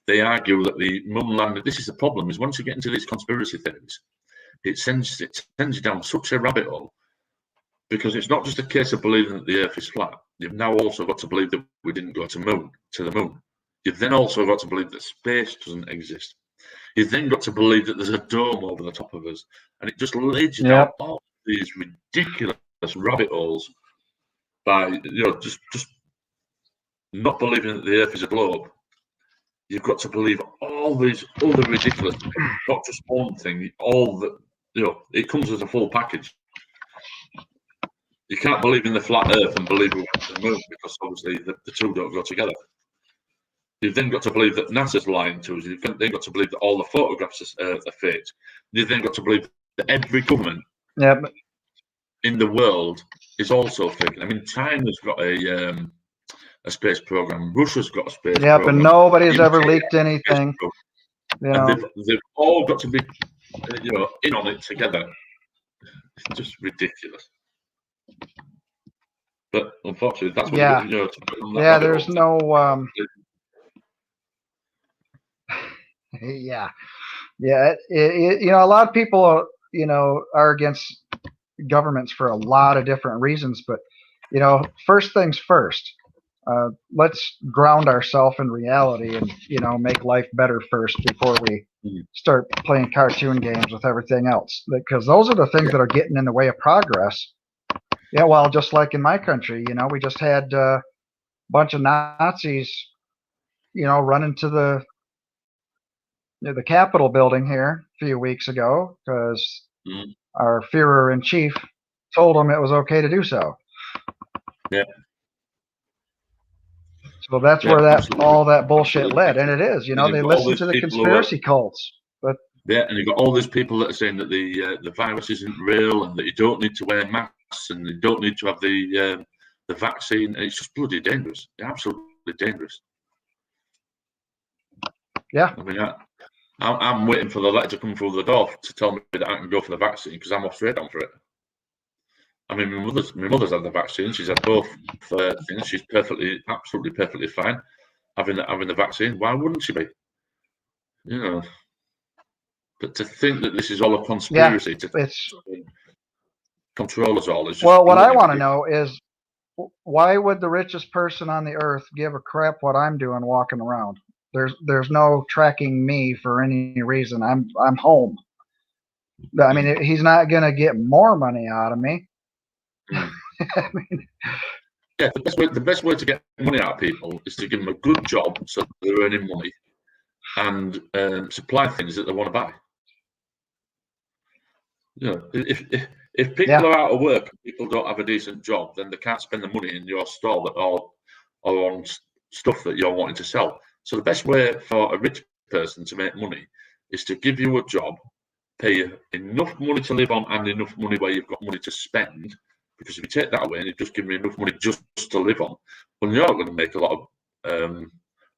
they argue that the moon landing. This is the problem: is once you get into these conspiracy theories, it sends you down such a rabbit hole, because it's not just a case of believing that the Earth is flat. You've now also got to believe that we didn't go to the moon. You've then also got to believe that space doesn't exist. You've then got to believe that there's a dome over the top of us, and it just leads you down all these ridiculous rabbit holes by just not believing that the Earth is a globe. you've got to believe all these other ridiculous things, not just one thing. All the it comes as a full package. You can't believe in the flat Earth and believe we went to the moon because obviously the two don't go together. You've then got to believe that NASA's lying to us. You've then got to believe that all the photographs are fake. You've then got to believe that every government in the world is also fake. I mean, China's got a space program. Russia's got a space program. And nobody's ever leaked anything. And they've all got to be, in on it together. It's just ridiculous. But unfortunately, that's what there's no. A lot of people, are against governments for a lot of different reasons. But, first things first. Let's ground ourselves in reality and, make life better first before we start playing cartoon games with everything else. Because those are the things that are getting in the way of progress. Yeah, well, just like in my country, we just had a bunch of Nazis, run into the Capitol building here a few weeks ago because our Führer in chief told them it was okay to do so. Yeah. So that's where all that bullshit led, and it is. They listen to the conspiracy cults. But and you've got all these people that are saying that the virus isn't real and that you don't need to wear masks and you don't need to have the vaccine. And it's just bloody dangerous. Absolutely dangerous. Yeah. I mean, I'm waiting for the letter to come through the door to tell me that I can go for the vaccine because I'm off straight on for it. I mean, my mother's had the vaccine. She's had both things. She's absolutely perfectly fine having the vaccine. Why wouldn't she be? But to think that this is all a conspiracy to control us all is just. Well, what I want to know is why would the richest person on the earth give a crap what I'm doing walking around? There's no tracking me for any reason. I'm home. I mean, he's not gonna get more money out of me. I mean, the best way to get money out of people is to give them a good job so they're earning money and supply things that they want to buy. If people are out of work and people don't have a decent job, then they can't spend the money in your store or on stuff that you're wanting to sell. So the best way for a rich person to make money is to give you a job, pay you enough money to live on and enough money where you've got money to spend. Because if you take that away and you just give me enough money just to live on, well, you're not going to make a lot of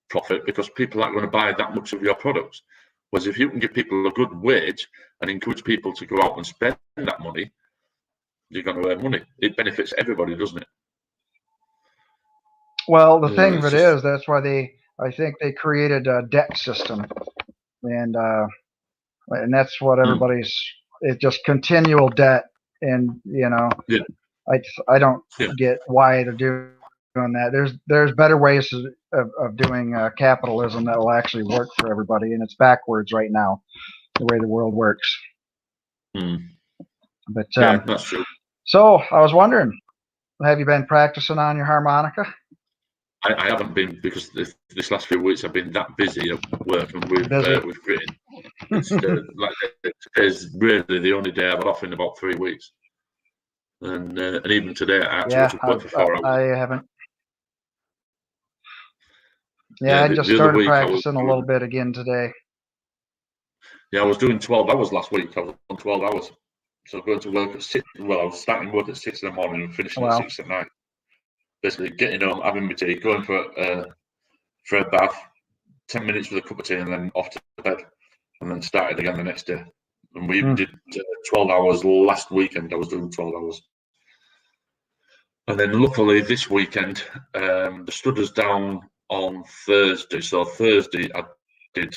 profit because people aren't going to buy that much of your products. Whereas if you can give people a good wage and encourage people to go out and spend that money, you're going to earn money. It benefits everybody, doesn't it? Well, the thing of it is, that's why I think they created a debt system, and that's what everybody's. It's just continual debt, and I don't get why they're doing that. There's better ways of doing capitalism that will actually work for everybody, and it's backwards right now, the way the world works. But that's true. So I was wondering, have you been practicing on your harmonica? I haven't been because this last few weeks I've been that busy at work and with gritting. Today's really the only day I've had off in about 3 weeks. And even today, I actually work for 4 hours. I haven't. I just started practicing a little bit again today. Yeah, I was doing 12 hours last week. I was on 12 hours. So going to work at 6. Well, I was starting work at 6 in the morning and finishing at 6 at night. Basically, getting home, having my tea, going for a bath, 10 minutes with a cup of tea, and then off to bed, and then started again the next day. And we did 12 hours last weekend. I was doing 12 hours. And then luckily this weekend, the studder's down on Thursday. So Thursday I did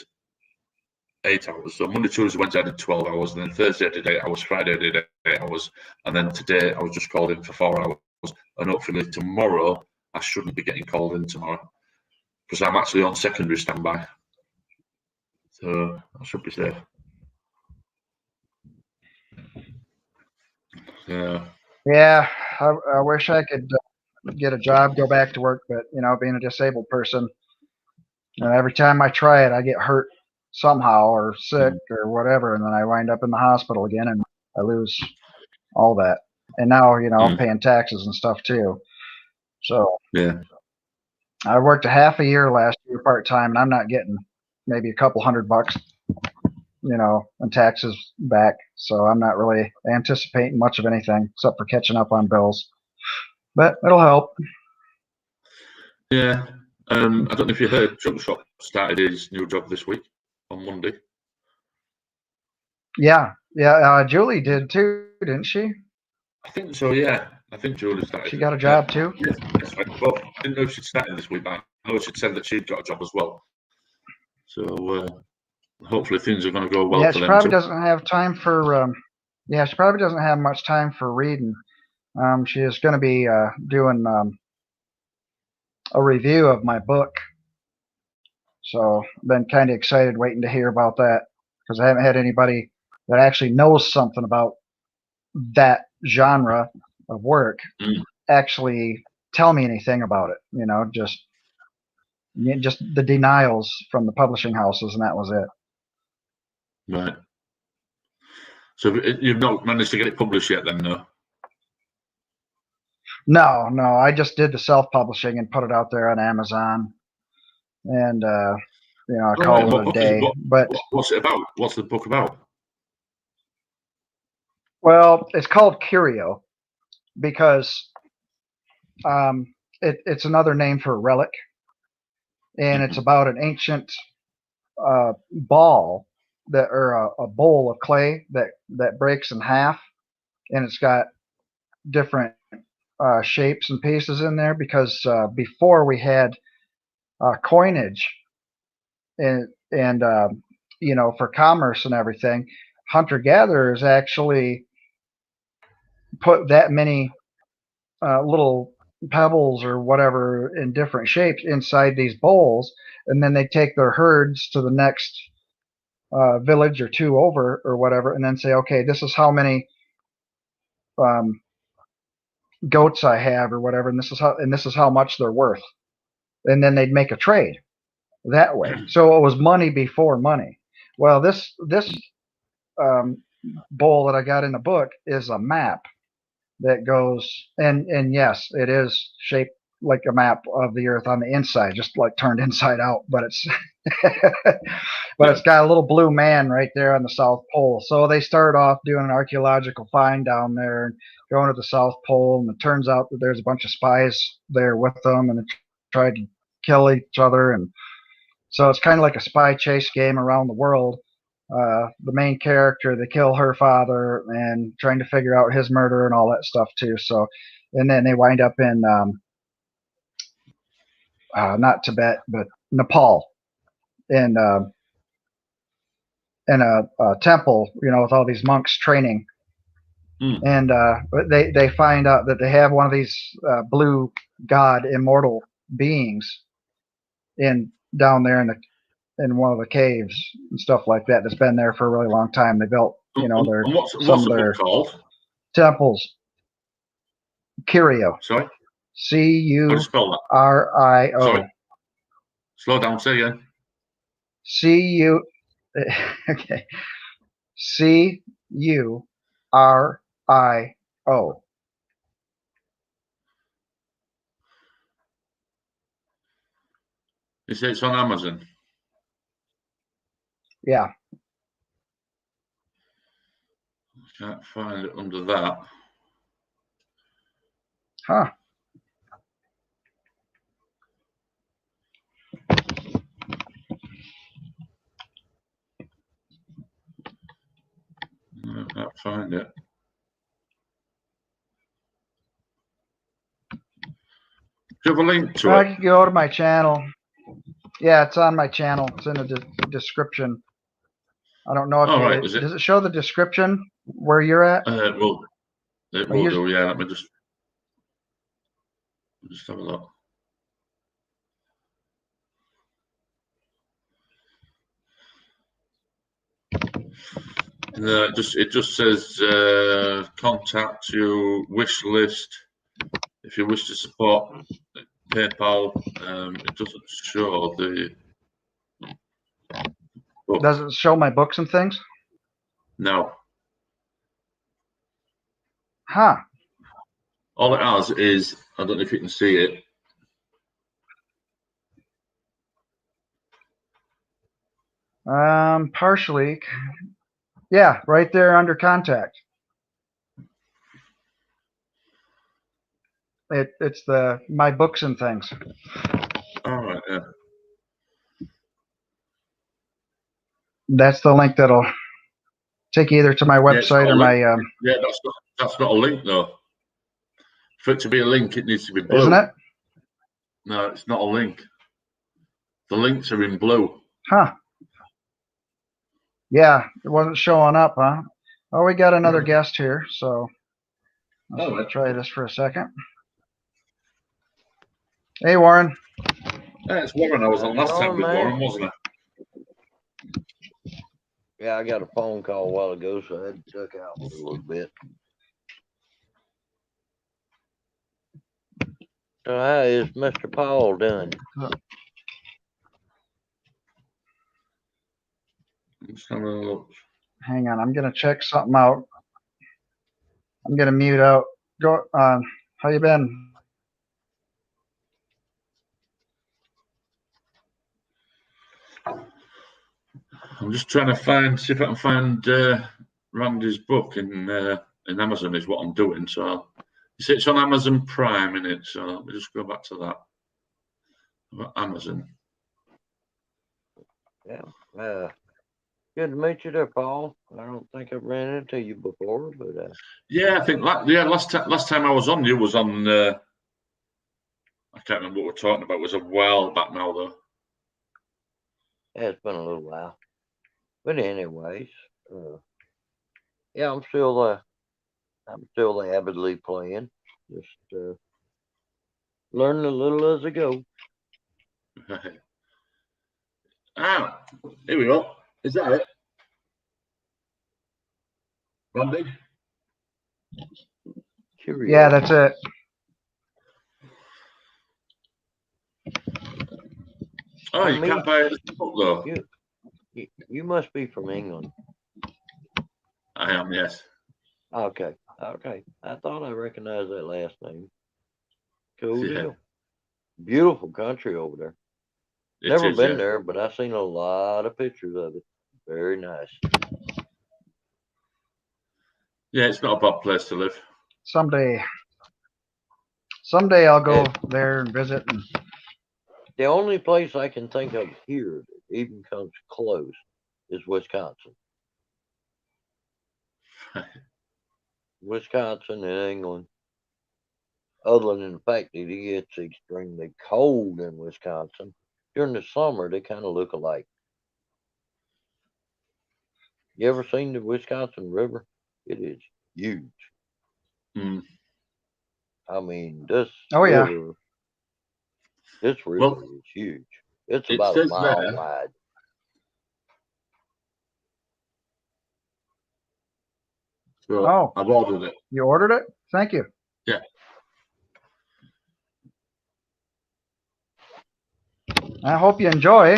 8 hours. So Monday, Tuesday, Wednesday I did 12 hours. And then Thursday I did 8 hours. Friday I did 8 hours. And then today I was just called in for 4 hours. And hopefully tomorrow I shouldn't be getting called in tomorrow because I'm actually on secondary standby. So I should be safe. Yeah, I wish I could get a job, go back to work, but being a disabled person, And every time I try it, I get hurt somehow or sick or whatever, and then I wind up in the hospital again, and I lose all that. And now, I'm paying taxes and stuff too. So Yeah. I worked a half a year last year part time, and I'm not getting maybe a couple $100, in taxes back. So I'm not really anticipating much of anything except for catching up on bills. But it'll help. Yeah. I don't know if you heard, Jump Shop started his new job this week on Monday. Yeah. Julie did too, didn't she? I think so. Yeah. I think Julie started. She got a job too. Yes. Well, I didn't know she'd started this week, but I know she'd said that she'd got a job as well. So hopefully things are going to go well for them. She probably doesn't have time for. She probably doesn't have much time for reading. She is going to be doing a review of my book. So I've been kind of excited waiting to hear about that because I haven't had anybody that actually knows something about that genre of work actually tell me anything about it. Just the denials from the publishing houses, and that was it. Right. So you've not managed to get it published yet, then, no? No. I just did the self-publishing and put it out there on Amazon, and I called it a day. But what's it about? What's the book about? Well, it's called Curio because it's another name for a relic, and it's about an ancient ball or a bowl of clay that breaks in half, and it's got different shapes and pieces in there because before we had coinage and for commerce and everything, hunter-gatherers actually put that many little pebbles or whatever in different shapes inside these bowls, and then they take their herds to the next village or two over or whatever, and then say, okay, this is how many goats I have or whatever, and this is how much they're worth, and then they'd make a trade that way. So it was money before money. Well, this bowl that I got in the book is a map that goes, and yes, it is shaped like a map of the earth on the inside, just like turned inside out, but it's it's got a little blue man right there on the South Pole. So they started off doing an archaeological find down there and going to the South Pole, and it turns out that there's a bunch of spies there with them, and they tried to kill each other, and so it's kind of like a spy chase game around the world. The main character, they kill her father and trying to figure out his murder and all that stuff too. So, and then they wind up in not Tibet, but Nepal, in a temple, with all these monks training. And they find out that they have one of these blue god immortal beings down there in one of the caves and stuff like that that's been there for a really long time. They built, what's the book called? Temples. Curio. Sorry? Curio. Sorry. Slow down, say again. Okay. Curio. You say it's on Amazon? Yeah. I can't find it under that. Huh. I can't find it. Do you have a link to it? I can go to my channel. Yeah, it's on my channel. It's in the description. I don't know if does it show the description where you're at? It will do, yeah. Let me just have a look. No, it just says contact your wish list if you wish to support PayPal. It doesn't show the But Does it show my books and things? no. Huh. All it has is, I don't know if you can see it. Partially. Yeah, right there under contact. It's the my books and things. All right, yeah. That's the link that'll take you either to my Yeah, it's website not or a my. link. Yeah, that's not a link though. For it to be a link, it needs to be blue. Isn't it? No, it's not a link. The links are in blue. Huh. Yeah, it wasn't showing up, huh? Oh, we got another guest here, so let's try this for a second. Hey, Warren. Yeah, it's Warren. I was on last time with man. Warren, wasn't I? Yeah, I got a phone call a while ago, so I had to duck out for a little bit. So how is Mr. Paul doing? Just having a look. Hang on, I'm gonna check something out. I'm gonna mute out. Go on. How you been? I'm just trying to see if I can find Randy's book in Amazon. Is what I'm doing. So you see, it's on Amazon Prime, in it. So let me just go back to that. About Amazon. Yeah. Good to meet you there, Paul. I don't think I've ran into you before, but Yeah, I think last time I was on, you was on. I can't remember what we're talking about. It was a while back now, though. yeah, it's been a little while. But anyways, yeah, I'm still avidly playing. Just learning a little as I go. Ah, here we go. Is that it, Randy? Cheerio. Yeah, that's it. Oh, you can't buy this book though. You must be from England. I am, yes. Okay. I thought I recognized that last name. Cool Yeah. deal. Beautiful country over there. Never been there, but I've seen a lot of pictures of it. Very nice. Yeah, it's not a bad place to live. Someday I'll go there and visit. And The only place I can think of here that even comes close is Wisconsin. Wisconsin and England. Other than the fact that it gets extremely cold in Wisconsin. During the summer, they kind of look alike. You ever seen the Wisconsin River? It is huge. Mm. I mean, this Oh, yeah. river, is huge. It's it about a says mile there- wide. So Oh. I've ordered it. you ordered it? Thank you. Yeah. I hope you enjoy.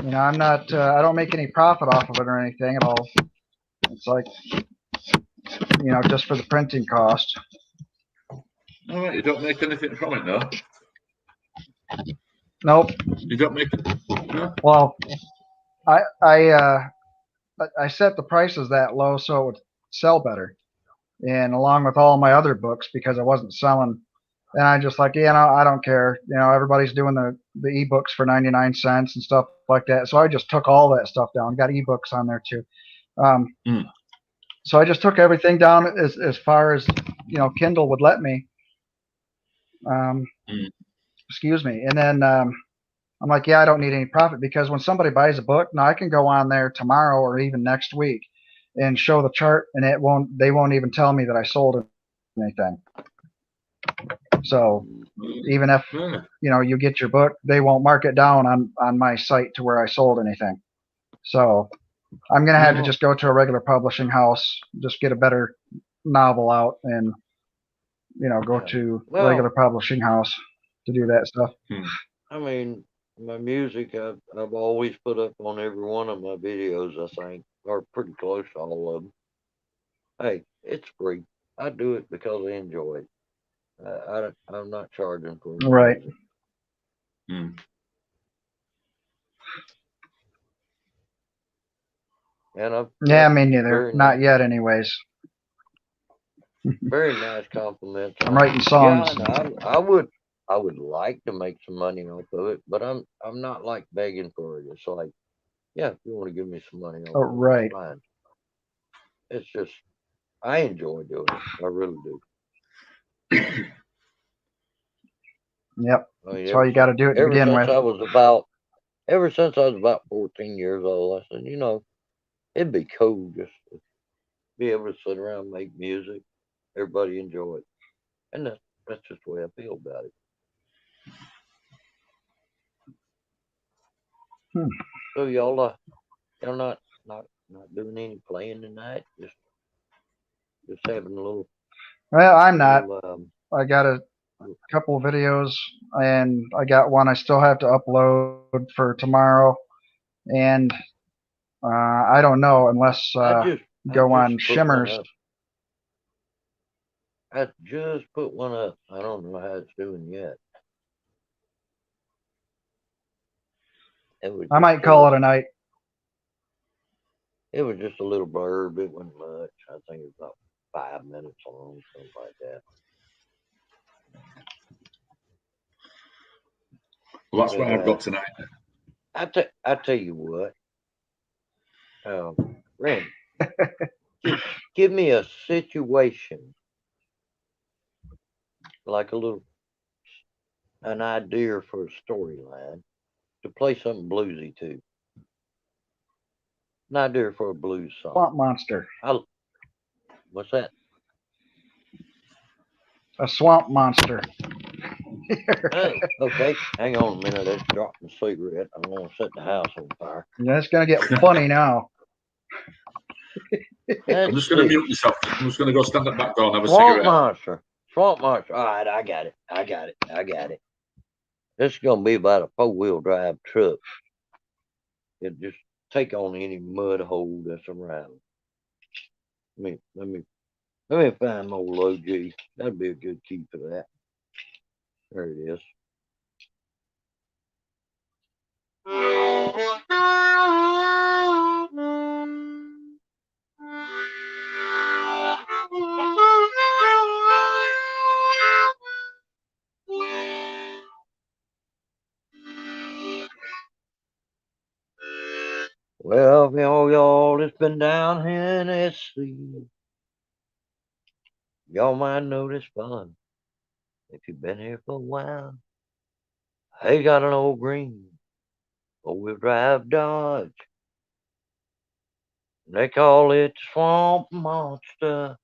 You know, I'm not. I don't make any profit off of it or anything at all. It's like, you know, just for the printing cost. All right, you don't make anything from it, no? Nope. You don't make it. No? Well, I set the prices that low so it would sell better, and along with all my other books because I wasn't selling. And I just like, I don't care. You know, everybody's doing the ebooks for 99 cents and stuff like that. So I just took all that stuff down. Got ebooks on there too. So I just took everything down as far as, you know, Kindle would let me. Excuse me. And then I'm like, I don't need any profit because when somebody buys a book, now I can go on there tomorrow or even next week and show the chart, and they won't even tell me that I sold anything. So even if, you know, you get your book, they won't mark it down on my site to where I sold anything. So I'm going to have to just go to a regular publishing house, just get a better novel out and, you know, go to regular publishing house to do that stuff. I mean, my music, I've always put up on every one of my videos. I think, or pretty close to all of them. Hey, it's free. I do it because I enjoy it. I'm not charging for any Right. music. Mm. And I've Yeah, got me neither. very Not nice, yet, anyways. very nice compliments I'm on it. writing songs. Yeah, and I would like to make some money off of it, but I'm not like begging for it. It's like, yeah, if you want to give me some money off Oh, of it, right. it's fine. It's just I enjoy doing it. I really do. Yep. I mean, That's how you got to do it to begin with. ever since I was about 14 years old, I said, it'd be cool just to be able to sit around and make music, everybody enjoy it, and that's just the way I feel about it. Hmm. So y'all not doing any playing tonight, just having a little Well, I'm not. little I got a couple of videos, and I got one I still have to upload for tomorrow. And I don't know unless I go just on put one Shimmers. up. I just put one up. I don't know how it's doing yet. It was I just might call it a night. it was just a little blurb. It wasn't much. I think it was about 5 minutes long, something like that. Well, that's But what I've got tonight. I tell you what, Randy, give me a situation, like an idea for a storyline to play something bluesy to. An idea for a blues song. Swamp monster. What's that? A swamp monster. Oh, okay. Hang on a minute. Let's drop the cigarette. I don't want to set the house on fire. Yeah, it's gonna get funny now. I'm Let's just going to see. mute myself. I'm just going to go stand at the back door and have a Swamp cigarette. monster. Swamp monster. All right, I got it. This is gonna be about a 4-wheel drive truck. It just take on any mud hole that's around. Let me find my old OG. That'd be a good key for that. There it is. Well, y'all, it's been down here in SC. Y'all might know this fun if you've been here for a while. They got an old green 4-wheel drive Dodge. They call it Swamp Monster.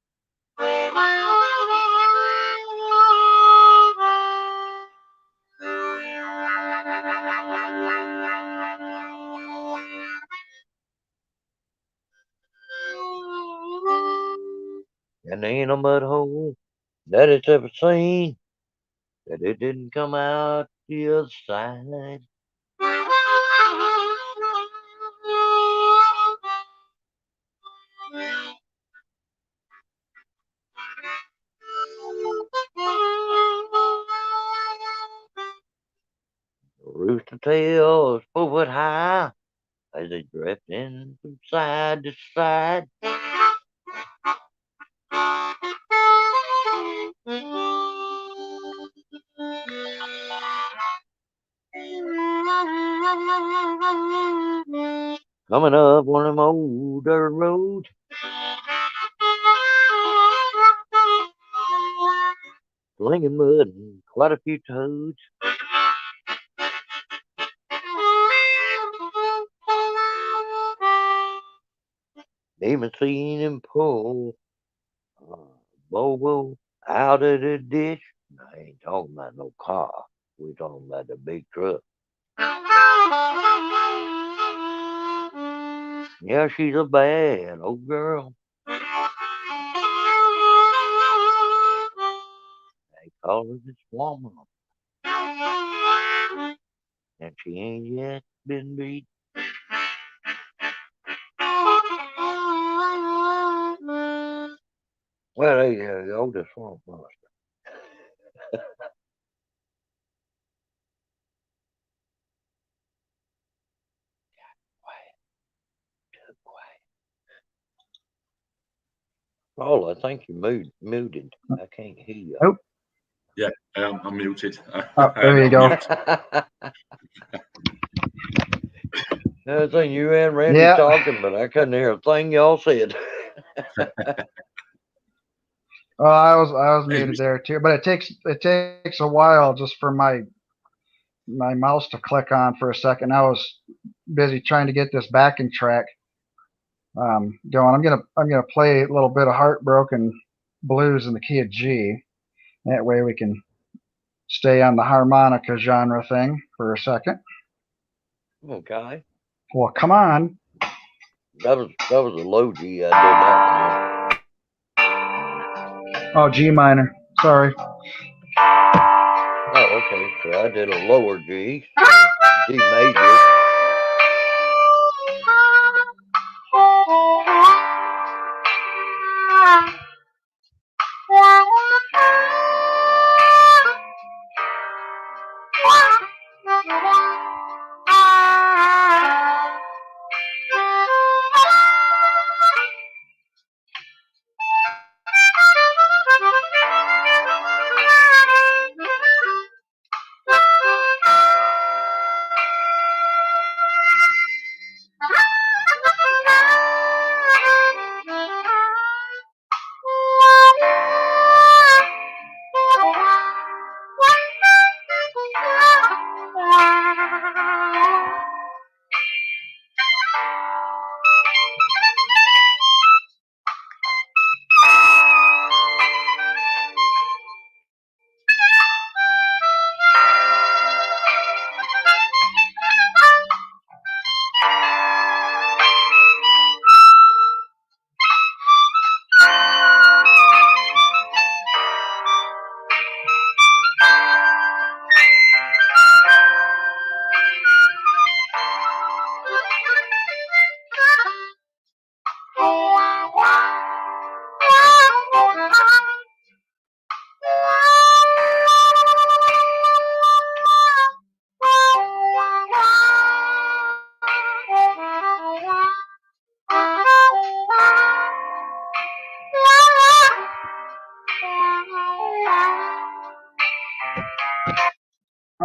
And there ain't a mud hole that it's ever seen that it didn't come out the other side. Rooster tails 4 foot high as they drifting from side to side. Coming up one of them old dirt roads. Slinging mud and quite a few toads. Even seen him pull Bobo out of the ditch. I ain't talking about no car. We talking about the big truck. Yeah, she's a bad old girl. They call her this woman. and she ain't yet been beat. Well, there you go, the swamp monster. Paul, I think you muted. I can't hear you. Oh. Yeah, I'm muted. Oh, there you go. Everything you and Randy Yeah. talking, but I couldn't hear a thing y'all said. Well, I was muted there too, but it takes a while just for my mouse to click on for a second. I was busy trying to get this backing track going. I'm gonna play a little bit of Heartbroken Blues in the key of G. That way we can stay on the harmonica genre thing for a second. Okay. Well, come on. That was a low G. I did that Oh, G minor. Sorry. one. Oh, okay. So I did a lower G. G major.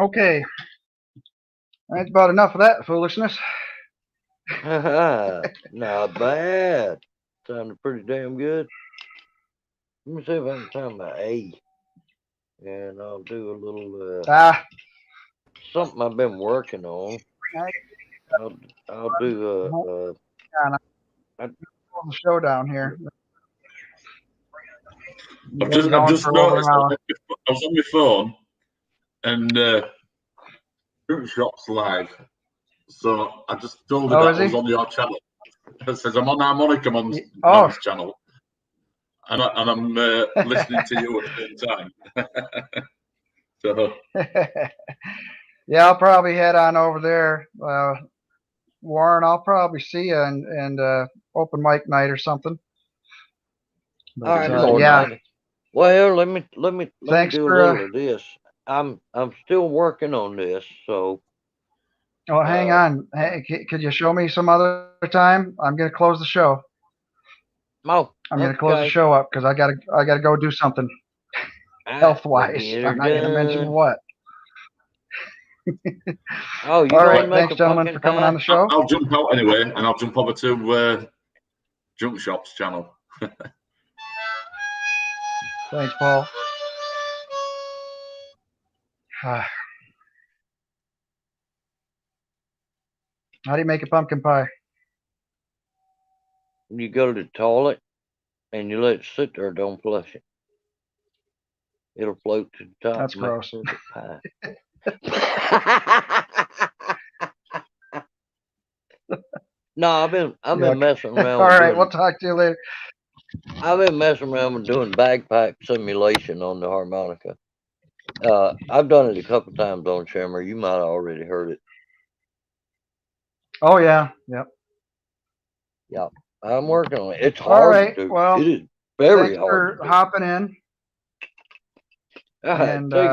Okay. That's about enough of that foolishness. Not bad. Sounded pretty damn good. Let me see if I can find my A. And I'll do a little something I've been working on. I'll do The show down here. I've just noticed I was on my phone and Fruit Shop's live. So I just told her that I was on your channel. It says I'm on Harmonica Man's channel. And I'm listening to you at the same time. So yeah, I'll probably head on over there. Warren, I'll probably see you and open mic night or something. But, all right, yeah. Well, let me do a little of this. I'm still working on this, so. Oh, hang on. Hey, could you show me some other time? I'm gonna close the show. Oh, I'm gonna close the show up because I gotta go do something health wise. I'm not gonna mention what. Oh, you all right, thanks, gentlemen, for coming on the show. I'll jump out anyway, and I'll jump over to Junk Shop's channel. Thanks, Paul. How do you make a pumpkin pie? You go to the toilet and you let it sit there. Don't flush it. It'll float to the top. That's gross. Pie. No, I've been messing around. All right, we'll talk to you later. I've been messing around with doing bagpipe simulation on the harmonica. I've done it a couple times on Shimmer. You might have already heard it. Oh yeah. Yep. Yeah, I'm working on it. It's All hard right. to do. Well, It is very thanks hard for to do. hopping in, and Take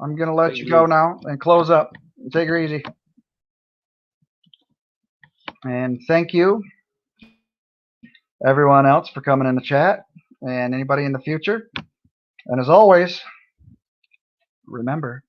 I'm gonna let take you it go easy. now and close up. Take her easy. And thank you, everyone else, for coming in the chat, and anybody in the future. And as always, remember,